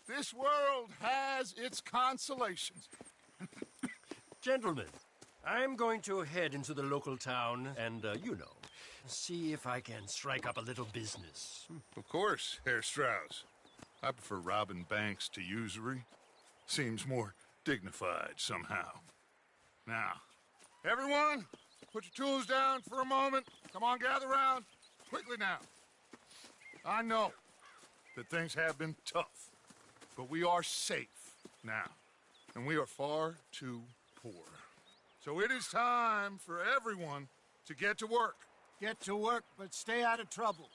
This world has its consolations. Gentlemen, I'm going to head into the local town and, see if I can strike up a little business. Of course, Herr Strauss. I prefer robbing banks to usury. Seems more dignified somehow. Now, everyone, put your tools down for a moment. Come on, gather round. Quickly now. I know that things have been tough, but we are safe now, and we are far too poor. So it is time for everyone to get to work. Get to work, but stay out of trouble.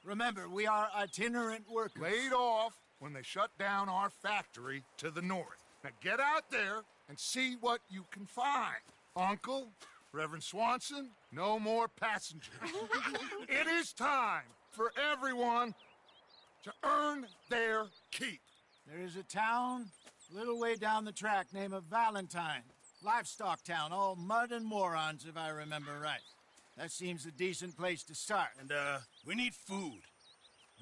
Remember, we are itinerant workers. Laid off when they shut down our factory to the north. Now get out there and see what you can find. Uncle, Reverend Swanson, no more passengers. It is time for everyone to earn their keep. There is a town a little way down the track named Valentine. Livestock town, all mud and morons, if I remember right. That seems a decent place to start. And, we need food.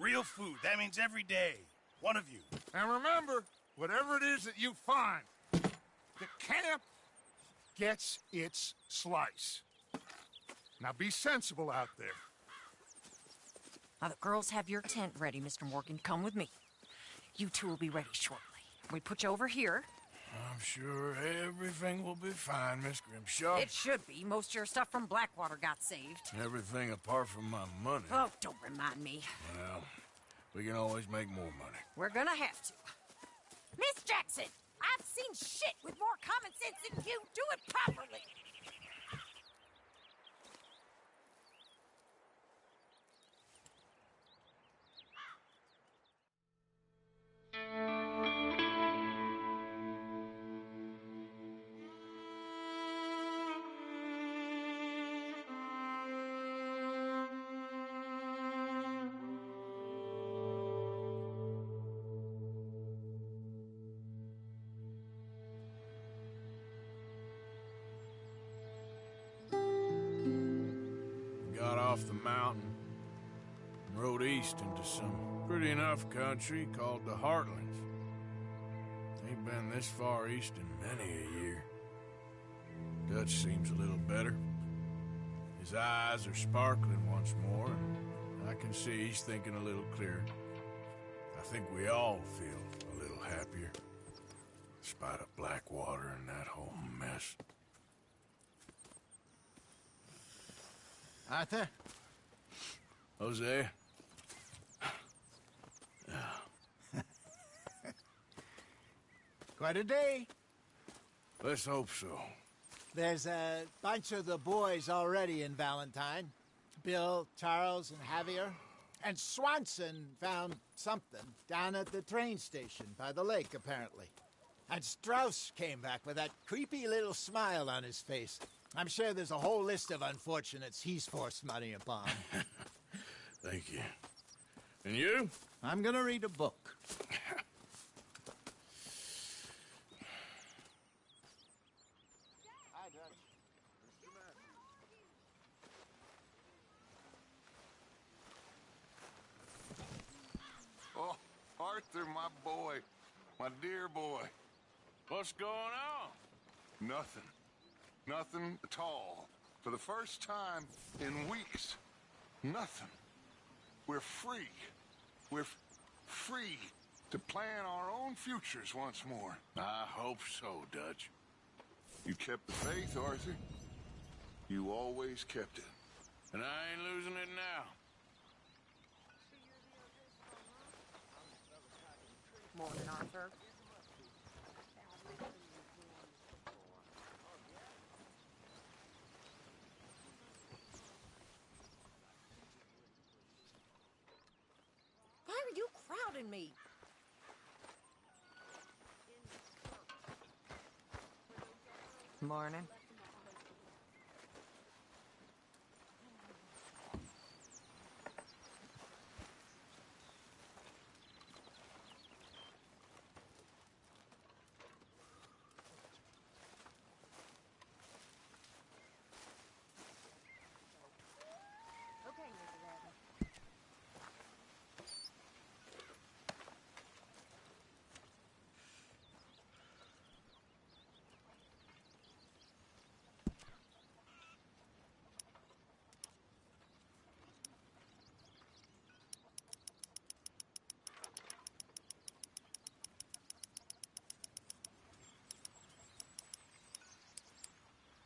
Real food. That means every day. One of you. And remember, whatever it is that you find, the camp gets its slice. Now be sensible out there. Now the girls have your tent ready, Mr. Morgan. Come with me. You two will be ready shortly. We put you over here. I'm sure everything will be fine, Miss Grimshaw. It should be. Most of your stuff from Blackwater got saved. Everything apart from my money. Oh, don't remind me. Well, we can always make more money. We're gonna have to. Miss Jackson, I've seen shit with more common sense than you. Do it properly. Got off the mountain and rode east into some pretty enough country called the Heartlands. Ain't been this far east in many a year. Dutch seems a little better. His eyes are sparkling once more, and I can see he's thinking a little clearer. I think we all feel a little happier, in spite of Blackwater and that whole mess. Arthur? Hosea? Quite a day. Let's hope so. There's a bunch of the boys already in Valentine. Bill, Charles, and Javier. And Swanson found something down at the train station by the lake, apparently. And Strauss came back with that creepy little smile on his face. I'm sure there's a whole list of unfortunates he's forced money upon. Thank you. And you? I'm gonna read a book. Oh, Arthur, my boy. My dear boy. What's going on? Nothing. Nothing at all. For the first time in weeks. Nothing. We're free. We're free to plan our own futures once more. I hope so, Dutch. You kept the faith, Arthur. You always kept it. And I ain't losing it now. Morning, Arthur. Why are you crowding me? Morning.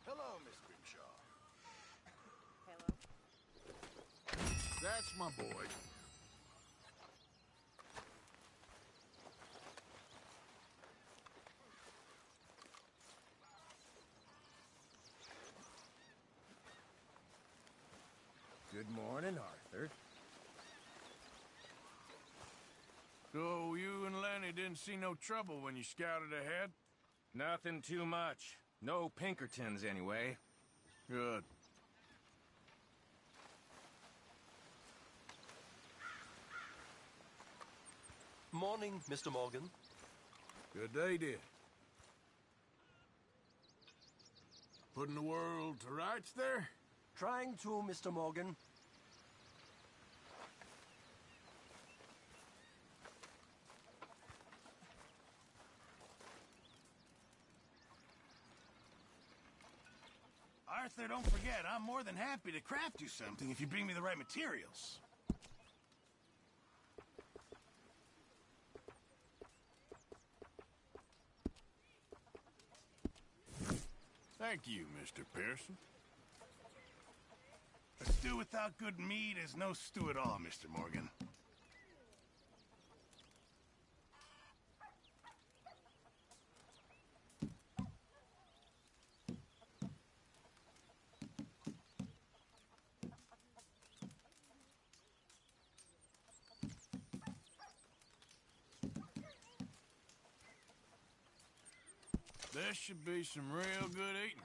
Hello, Miss Grimshaw. Hello. That's my boy. Good morning, Arthur. So you and Lenny didn't see no trouble when you scouted ahead? Nothing too much. No Pinkertons, anyway. Good. Morning, Mr. Morgan. Good day, dear. Putting the world to rights there? Trying to, Mr. Morgan. Arthur, don't forget, I'm more than happy to craft you something if you bring me the right materials. Thank you, Mr. Pearson. A stew without good meat is no stew at all, Mr. Morgan. This should be some real good eating.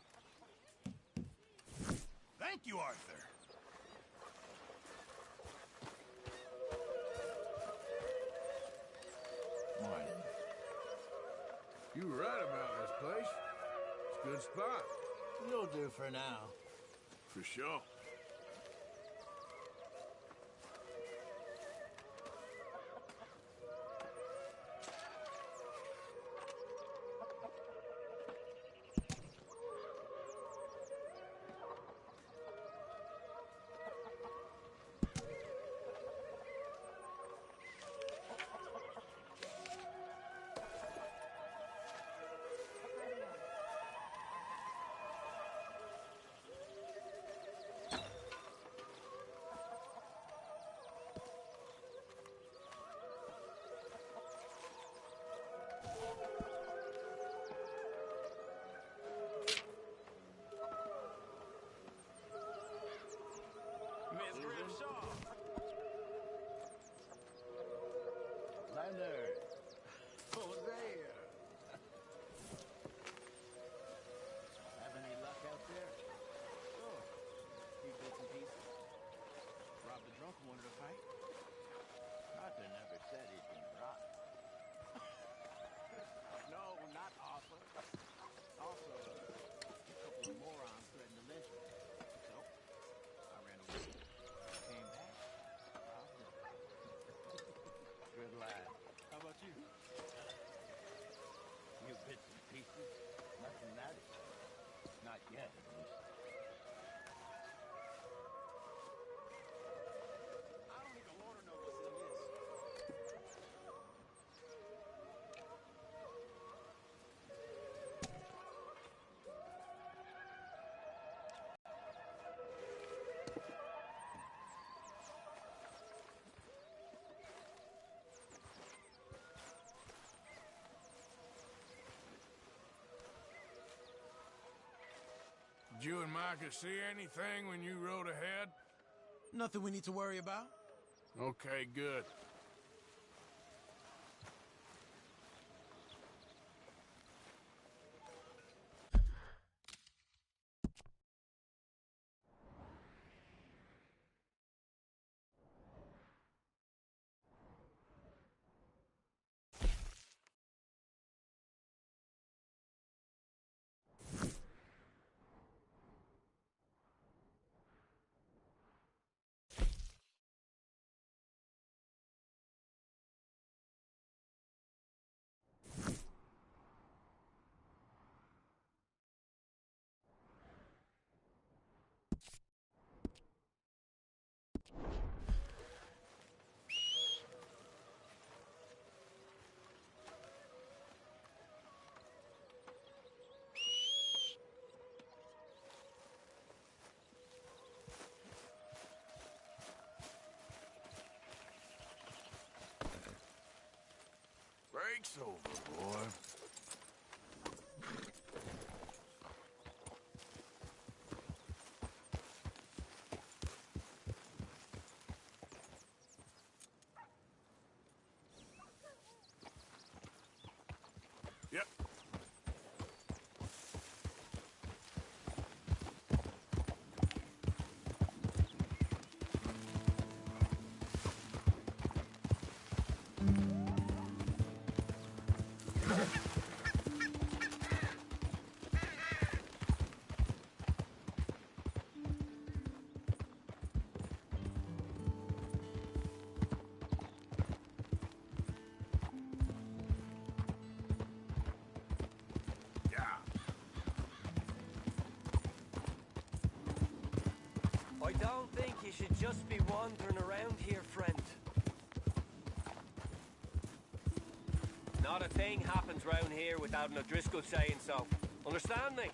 Thank you, Arthur. Morning. You were right about this place. It's a good spot. You'll do for now. For sure. Miss Grimshaw! Leonard. Hosea. Have any luck out there? Sure. Few bits and pieces. Robbed a drunk who wanted to fight. Arthur never said he'd been robbed. No, not Arthur. Also, a couple of morons threatened to lynch me. So, I ran away. Came back. Robbed them. Good lad. How about you? Few bits and pieces. Nothing that is. Not yet, at least. I don't even want to know what's in this. Did you and Micah see anything when you rode ahead? Nothing we need to worry about. Okay, good. Break's over, boy. Yep. You should just be wandering around here, friend. Not a thing happens round here without an O'Driscoll saying so. Understand me?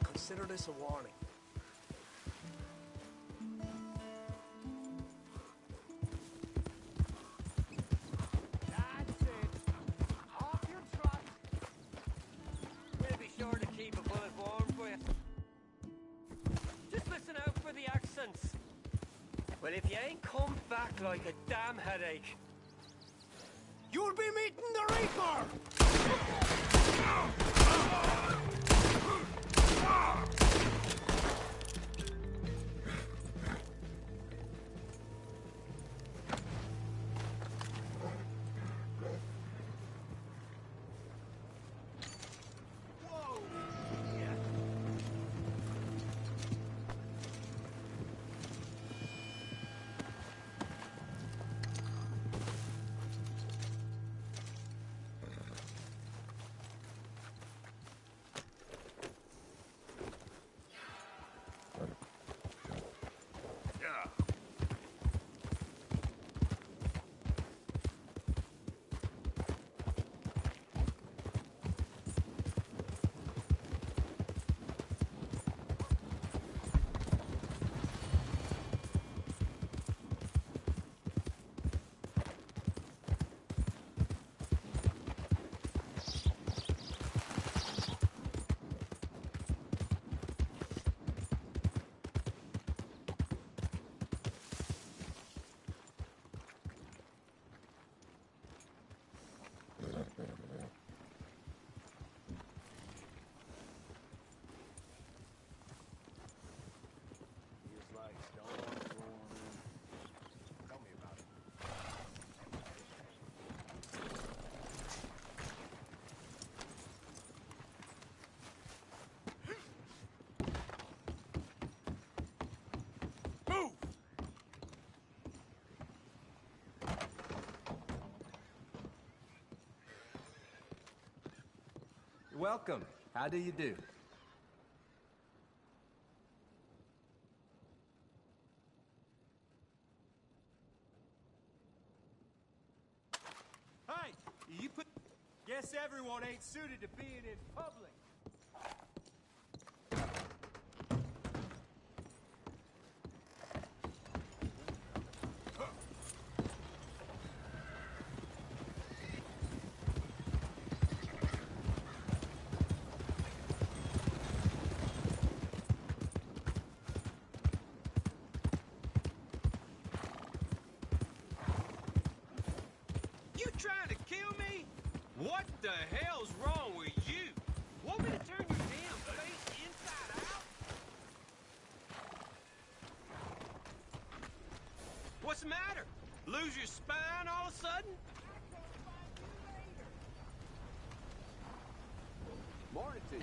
Consider this a warning. That's it. Off your trot. We'll be sure to keep a bullet warm for you. Just listen out for the accents. Well, if you ain't come back like a damn headache, you'll be meeting the Reaper! Welcome. How do you do? Hey, you put... Guess everyone ain't suited to being in public. You trying to kill me? What the hell's wrong with you? Want me to turn your damn face inside out? What's the matter? Lose your spine all of a sudden? Morning to you.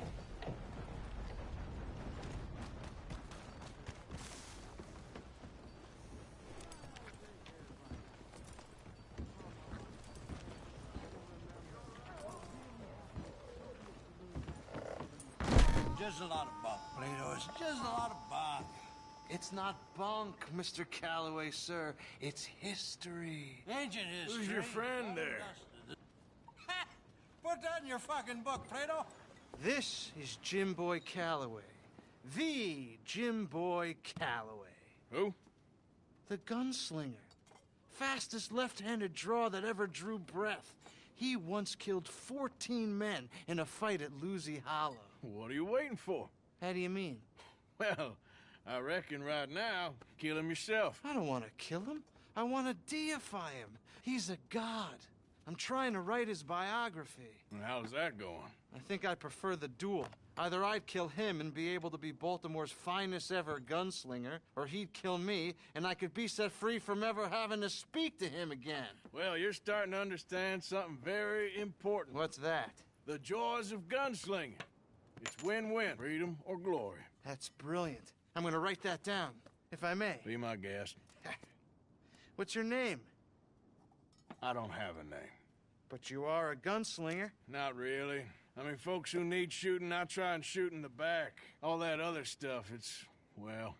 Just a lot of bunk, Plato. It's just a lot of bunk. It's not bunk, Mr. Calloway, sir. It's history. Ancient history. Who's your friend there? Put that in your fucking book, Plato. This is Jim Boy Calloway. The Jim Boy Calloway. Who? The gunslinger. Fastest left-handed draw that ever drew breath. He once killed 14 men in a fight at Lucy Hollow. What are you waiting for? How do you mean? Well, I reckon right now, kill him yourself. I don't want to kill him. I want to deify him. He's a god. I'm trying to write his biography. And how's that going? I think I prefer the duel. Either I'd kill him and be able to be Baltimore's finest ever gunslinger, or he'd kill me and I could be set free from ever having to speak to him again. Well, you're starting to understand something very important. What's that? The joys of gunslinging. It's win-win, freedom or glory. That's brilliant. I'm going to write that down, if I may. Be my guest. What's your name? I don't have a name. But you are a gunslinger. Not really. I mean, folks who need shooting, I try and shoot in the back. All that other stuff, it's, well,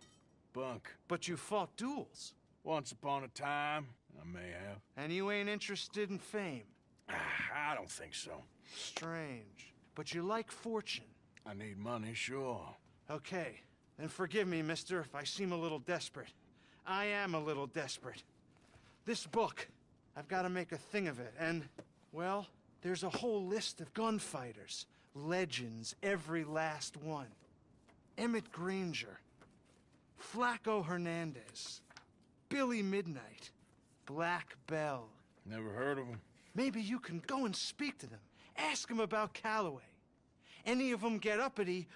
bunk. But you fought duels. Once upon a time, I may have. And you ain't interested in fame? I don't think so. Strange. But you like fortune. I need money, sure. Okay. Then forgive me, mister, if I seem a little desperate. I am a little desperate. This book, I've got to make a thing of it, and, well, there's a whole list of gunfighters. Legends, every last one. Emmett Granger. Flaco Hernandez. Billy Midnight. Black Bell. Never heard of them. Maybe you can go and speak to them. Ask them about Calloway. Any of them get uppity,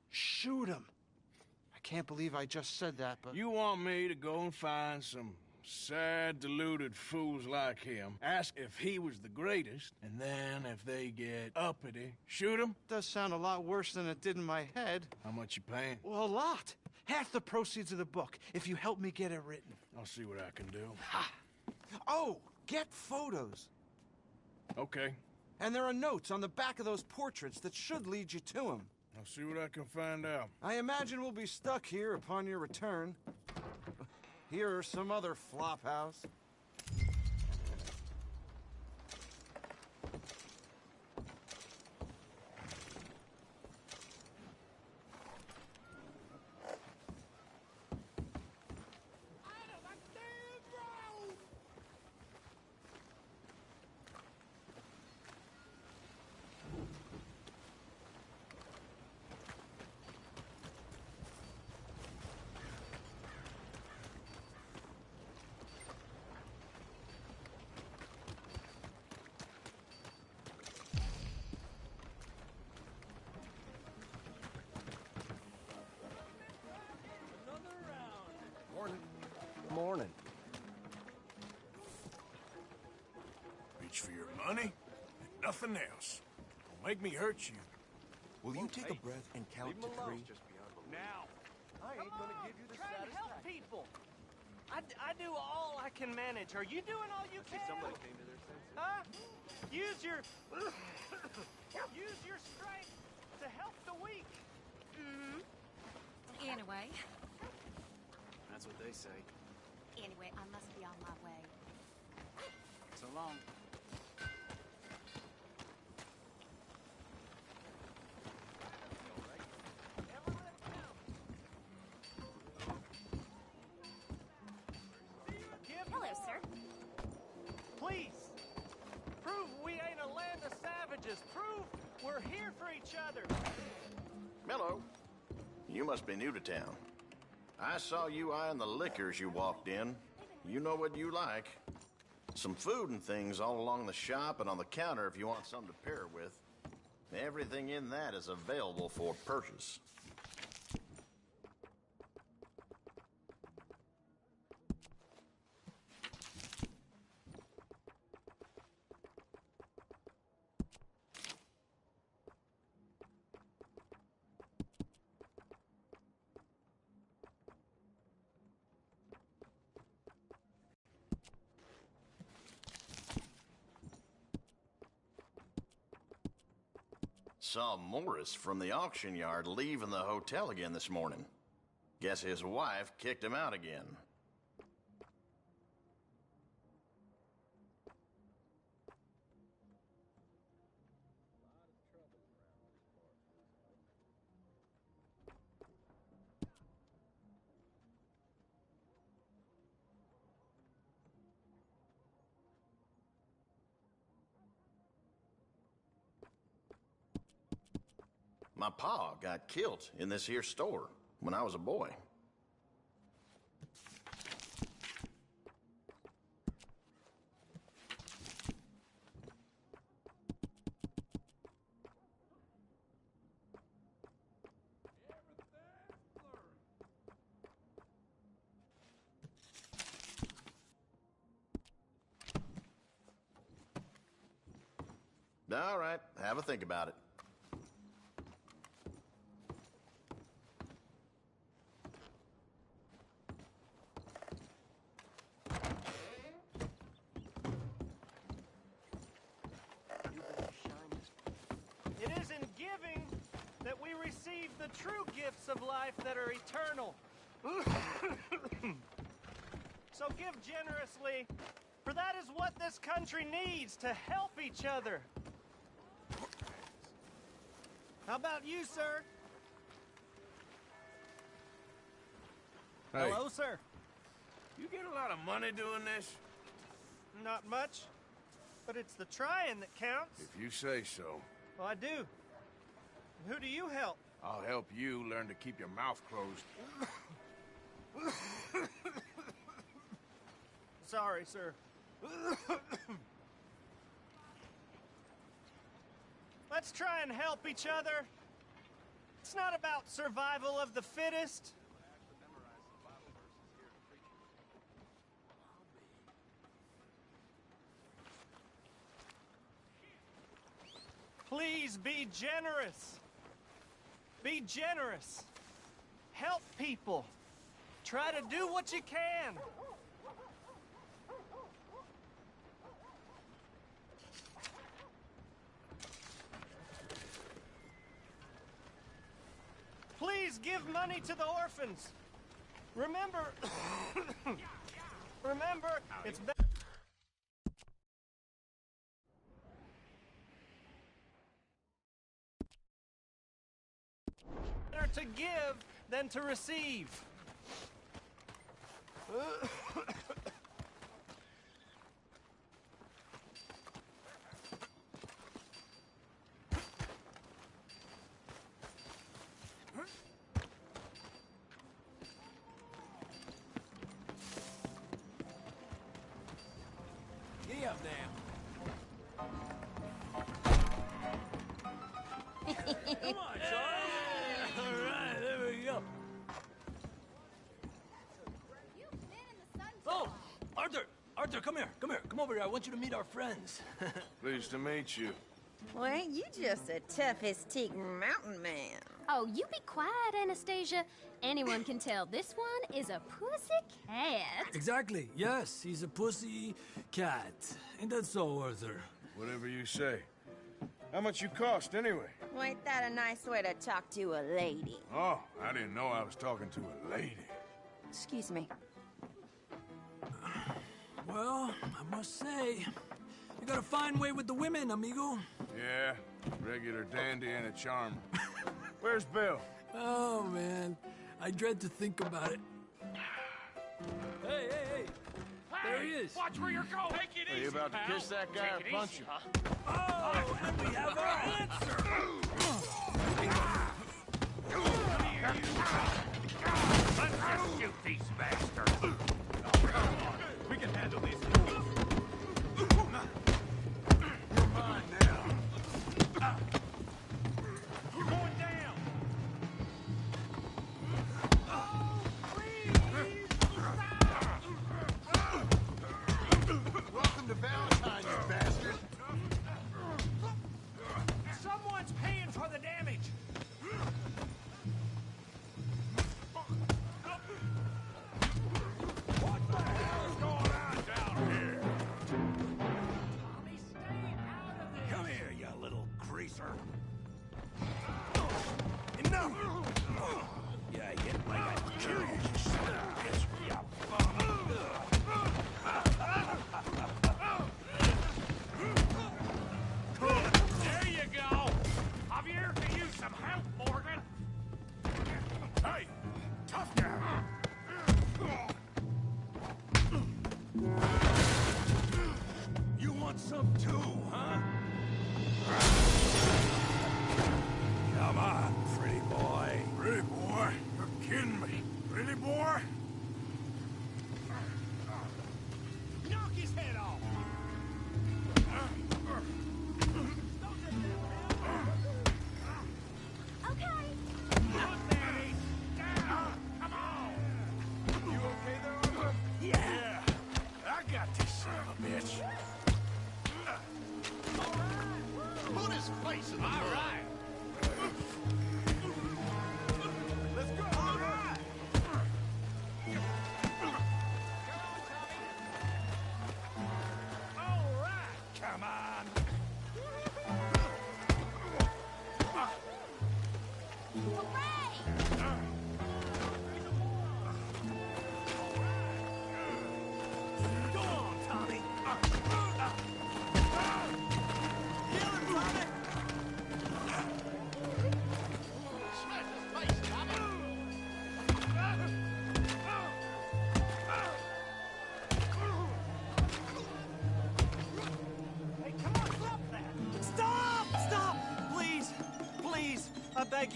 shoot them. I can't believe I just said that, but... You want me to go and find some sad, deluded fools like him, ask if he was the greatest, and then if they get uppity, shoot him? Does sound a lot worse than it did in my head. How much you paying? Well, a lot. Half the proceeds of the book, if you help me get it written. I'll see what I can do. Ha! Oh, get photos. Okay. And there are notes on the back of those portraits that should lead you to him. I'll see what I can find out. I imagine we'll be stuck here upon your return. Here are some other flophouse. Morning. Reach for your money and nothing else. Don't make me hurt you. Will you take a breath and count to 3? Now. I ain't gonna give you the satisfaction. Try to help people. I do all I can manage. Are you doing all you can? Somebody came to their senses. Huh? Use your strength to help the weak. Anyway. That's what they say. Anyway, I must be on my way. So long. Hello, sir. Please. Prove we ain't a land of savages. Prove we're here for each other. Mello, you must be new to town. I saw you eyeing the liquors you walked in. You know what you like. Some food and things all along the shop and on the counter if you want something to pair with. Everything in that is available for purchase. Saw Morris from the auction yard leaving the hotel again this morning. Guess his wife kicked him out again. My pa got killed in this here store when I was a boy. All right, have a think about it. It is in giving that we receive the the true gifts of life that are eternal. So give generously, for that is what this country needs, to help each other. How about you, sir? Hey. Hello, sir. You get a lot of money doing this? Not much, but it's the trying that counts. If you say so. Well, I do. Who do you help? I'll help you learn to keep your mouth closed. Sorry, sir. Let's try and help each other. It's not about survival of the fittest. Please be generous. Be generous. Help people. Try to do what you can. Please give money to the orphans. Remember, it's better to give than to receive. Giddy up, damn. Come on, Charles. All right, there we go. Oh, Arthur, come here. Come over here. I want you to meet our friends. Pleased to meet you. Well, ain't you just the toughest teak mountain man? Oh, you be quiet, Anastasia. Anyone can tell this one is a pussy cat. Exactly. Yes, he's a pussy cat. Ain't that so, Arthur? Whatever you say. How much you cost, anyway? Well, ain't that a nice way to talk to a lady? Oh, I didn't know I was talking to a lady. Excuse me. Well, I must say, you got a fine way with the women, amigo. Yeah, regular dandy and a charmer. Where's Bill? Oh, man. I dread to think about it. Hey! There he is. Watch where you're going. Take it easy, Are you about to kiss that guy or punch him? Oh, and we have our answer. Let's just shoot these bastards. We can handle this. You're mine now. You're going down. Welcome to Valentine, you bastard. Someone's paying for the damage.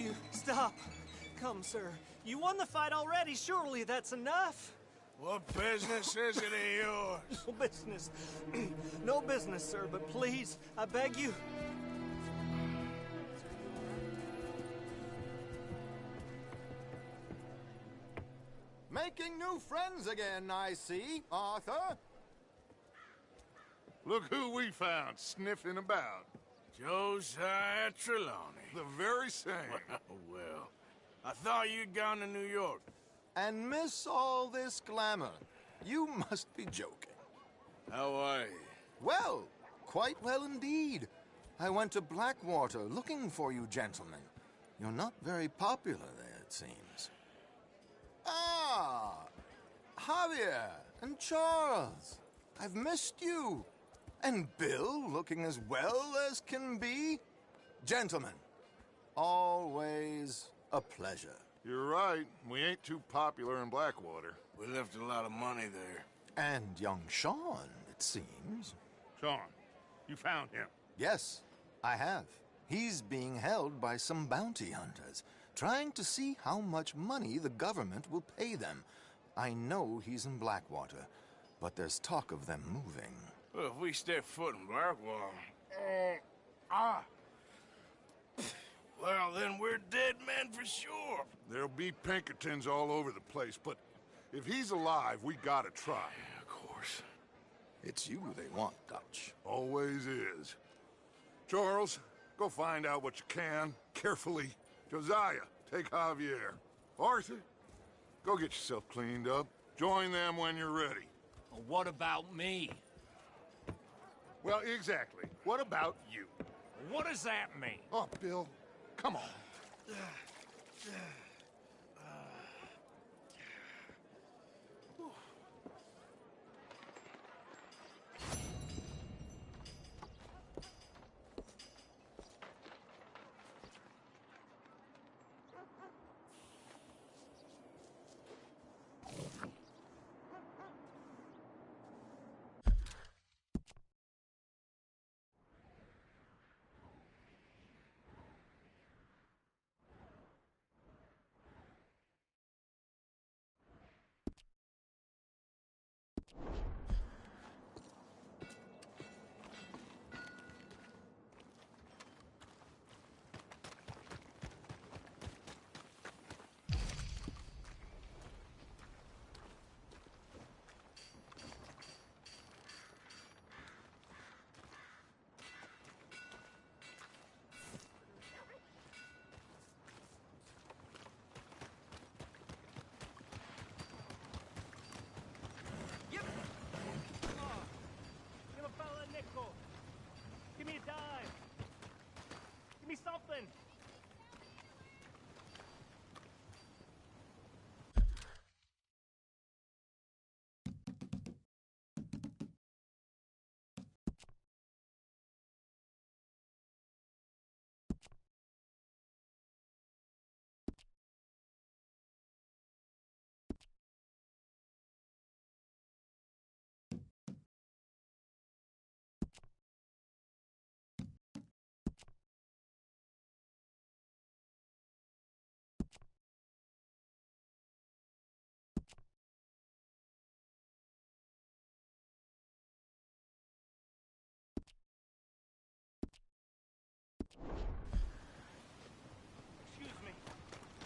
you. Stop. Come, sir. You won the fight already. Surely that's enough. What business is it of yours? No business. No business, sir, but please, I beg you. Making new friends again, I see, Arthur. Look who we found sniffing about. Josiah Trelawney. The very same. Well, I thought you'd gone to New York. And miss all this glamour. You must be joking. How are you? Well, quite well indeed. I went to Blackwater looking for you gentlemen. You're not very popular there, it seems. Ah, Javier and Charles. I've missed you. And Bill looking as well as can be. Gentlemen, always a pleasure. You're right. We ain't too popular in Blackwater. We left a lot of money there. And young Sean, it seems. Sean, you found him? Yes, I have. He's being held by some bounty hunters, trying to see how much money the government will pay them. I know he's in Blackwater, but there's talk of them moving. Well, if we step foot in Blackwater... Well, then we're dead men for sure. There'll be Pinkertons all over the place, but if he's alive, we gotta try. Yeah, of course. It's you they want, Dutch. Always is. Charles, go find out what you can, carefully. Josiah, take Javier. Arthur, go get yourself cleaned up. Join them when you're ready. Well, what about me? Well, exactly. What about you? What does that mean? Oh, Bill, come on. Give me a dime. Give me something.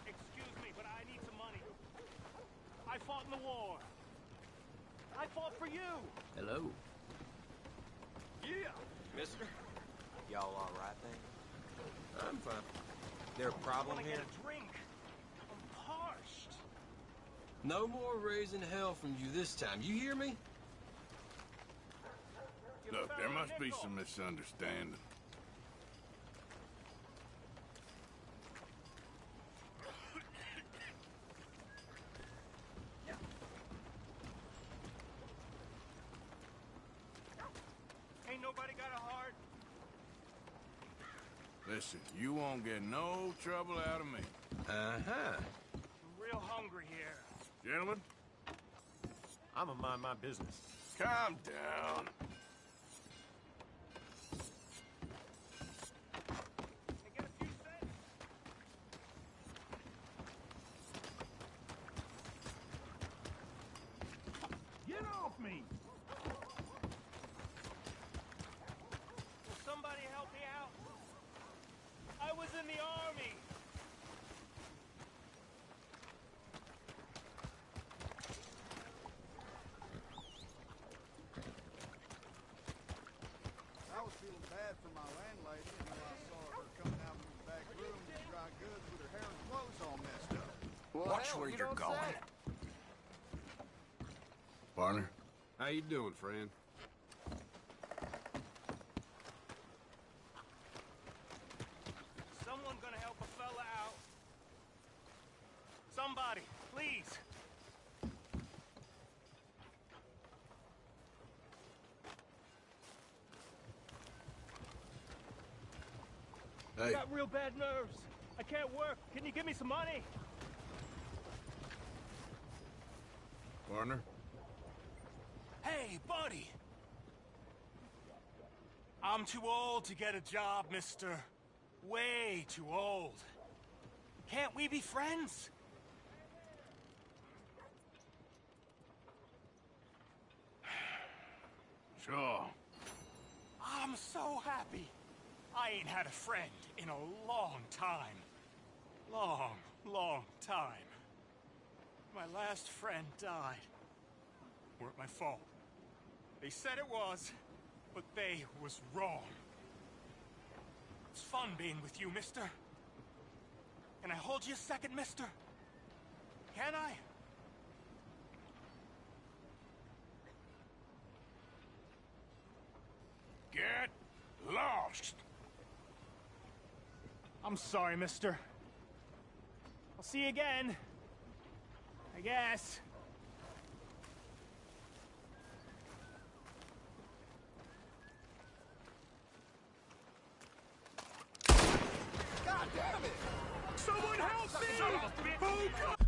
Excuse me, but I need some money. I fought in the war. I fought for you. Hello. Yeah. Mister? Y'all all right then? I'm fine. There a problem I wanna here? get a drink. I'm parched. No more raising hell from you this time. You hear me? Look, there must be some misunderstanding. Ain't nobody got a heart. Listen, you won't get no trouble out of me. Uh-huh. I'm real hungry here. Gentlemen? I'ma mind my business. Calm down. in the army. I was feeling bad for my landlady until I saw her coming out of the back room with dry goods with her hair and clothes all messed up. Watch where you're going. Partner, how you doing, friend? Someone gonna help a fella out. Somebody, please. Hey. I got real bad nerves. I can't work. Can you give me some money? Partner? Hey, buddy. I'm too old to get a job, mister. Way too old. Can't we be friends? Sure. I'm so happy. I ain't had a friend in a long time. Long time. My last friend died. Weren't my fault. They said it was, but they was wrong. It's fun being with you, mister. Can I hold you a second, mister? Can I? Get lost. I'm sorry, mister. I'll see you again. I guess. God damn it! Someone help me! Oh, God!